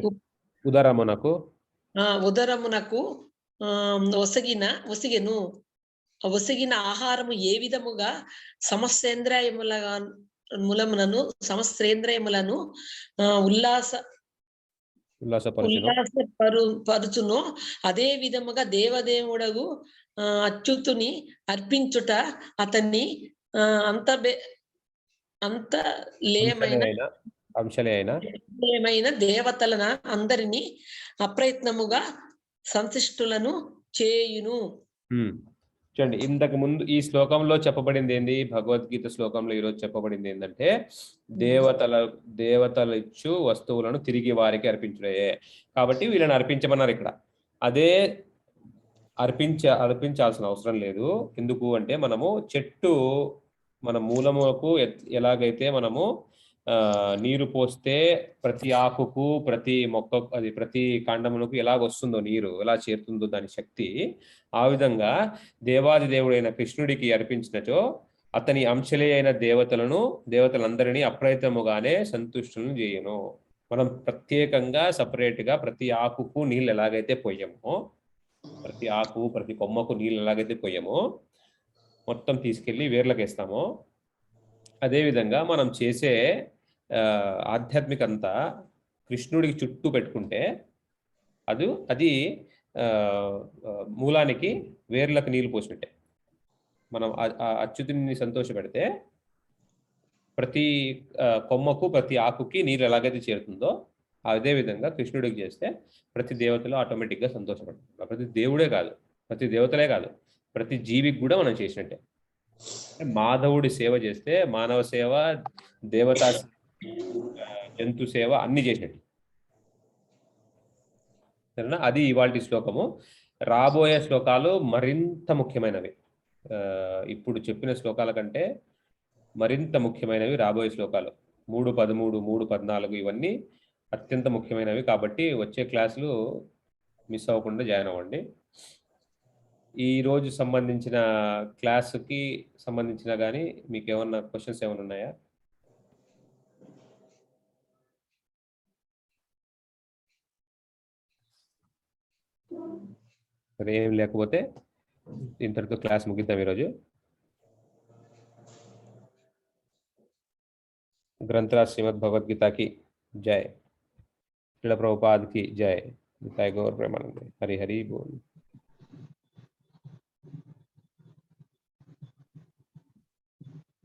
ఉదరమునకు ఒసగిన ఆహారము ఏ విధముగా సమస్త్రేంద్రియములను ఉల్లాసపరుచును, అదే విధముగా దేవదేవుడగు అచ్యుతుని అర్పించుట అతన్ని అంతలేమైన దేవతలన అందరినీ అప్రయత్నముగా సంతుష్టులను చేయును. చూడండి, ఇంతకు ముందు ఈ శ్లోకంలో చెప్పబడింది ఏంది? భగవద్గీత శ్లోకంలో ఈరోజు చెప్పబడింది ఏంటంటే దేవతలు ఇచ్చు వస్తువులను తిరిగి వారికి అర్పించుడే. కాబట్టి వీళ్ళని అర్పించమన్నారు ఇక్కడ. అదే అర్పించాల్సిన అవసరం లేదు. ఎందుకు అంటే మనము మన మూలములకు ఎలాగైతే మనము నీరు పోస్తే ప్రతి ఆకుకు, ప్రతి మొక్క, అది ప్రతి కాండములకు ఎలాగొస్తుందో నీరు, ఎలా చేరుతుందో దాని శక్తి, ఆ విధంగా దేవాది దేవుడైన కృష్ణుడికి అర్పించినచో అతని అంశలే అయిన దేవతలందరినీ అప్రయత్నముగానే సంతుష్టులను చేయను. మనం ప్రత్యేకంగా సపరేట్గా ప్రతి ఆకుకు నీళ్ళు ఎలాగైతే పోయామో, ప్రతి ఆకు ప్రతి కొమ్మకు నీళ్ళు ఎలాగైతే పోయామో మొత్తం తీసుకెళ్ళి వేర్లకు వేస్తామో, అదేవిధంగా మనం చేసే ఆధ్యాత్మికంతా కృష్ణుడికి చుట్టూ పెట్టుకుంటే అది మూలానికి వేర్లకు నీళ్ళు పోసినట్టే. మనం అచ్యుతుని సంతోషపెడితే ప్రతి కొమ్మకు ప్రతి ఆకుకి నీరు ఎలాగైతే చేరుతుందో అదే విధంగా కృష్ణుడికి చేస్తే ప్రతి దేవతలు ఆటోమేటిక్గా సంతోషపడతారు. ప్రతి దేవుడే కాదు, ప్రతి దేవతలే కాదు, ప్రతి జీవికి కూడా మనం చేసినట్టే. మాధవుడి సేవ చేస్తే మానవ సేవ, దేవతా జంతు సేవ అన్ని చేసినట్టు. సరేనా? అది ఇవాల్టి శ్లోకము. రాబోయే శ్లోకాలు మరింత ముఖ్యమైనవి. ఇప్పుడు చెప్పిన శ్లోకాల కంటే మరింత ముఖ్యమైనవి రాబోయే శ్లోకాలు. 3:13, 3:14 ఇవన్నీ అత్యంత ముఖ్యమైనవి. కాబట్టి వచ్చే క్లాసులు మిస్ అవ్వకుండా జాయిన్ అవ్వండి. ఈ రోజు సంబంధించిన క్లాసుకి సంబంధించిన కానీ మీకు ఏమన్నా క్వశ్చన్స్ ఏమైనా ఉన్నాయా? మరి ఏం లేకపోతే ఇంతటితో క్లాస్ ముగిద్దాం ఈరోజు. ग्रंथराज श्रीमद् भगवद गीता की जय, श्रील प्रभुपाद की जय, निताय गौर प्रेमानंद, हरि हरि बोल।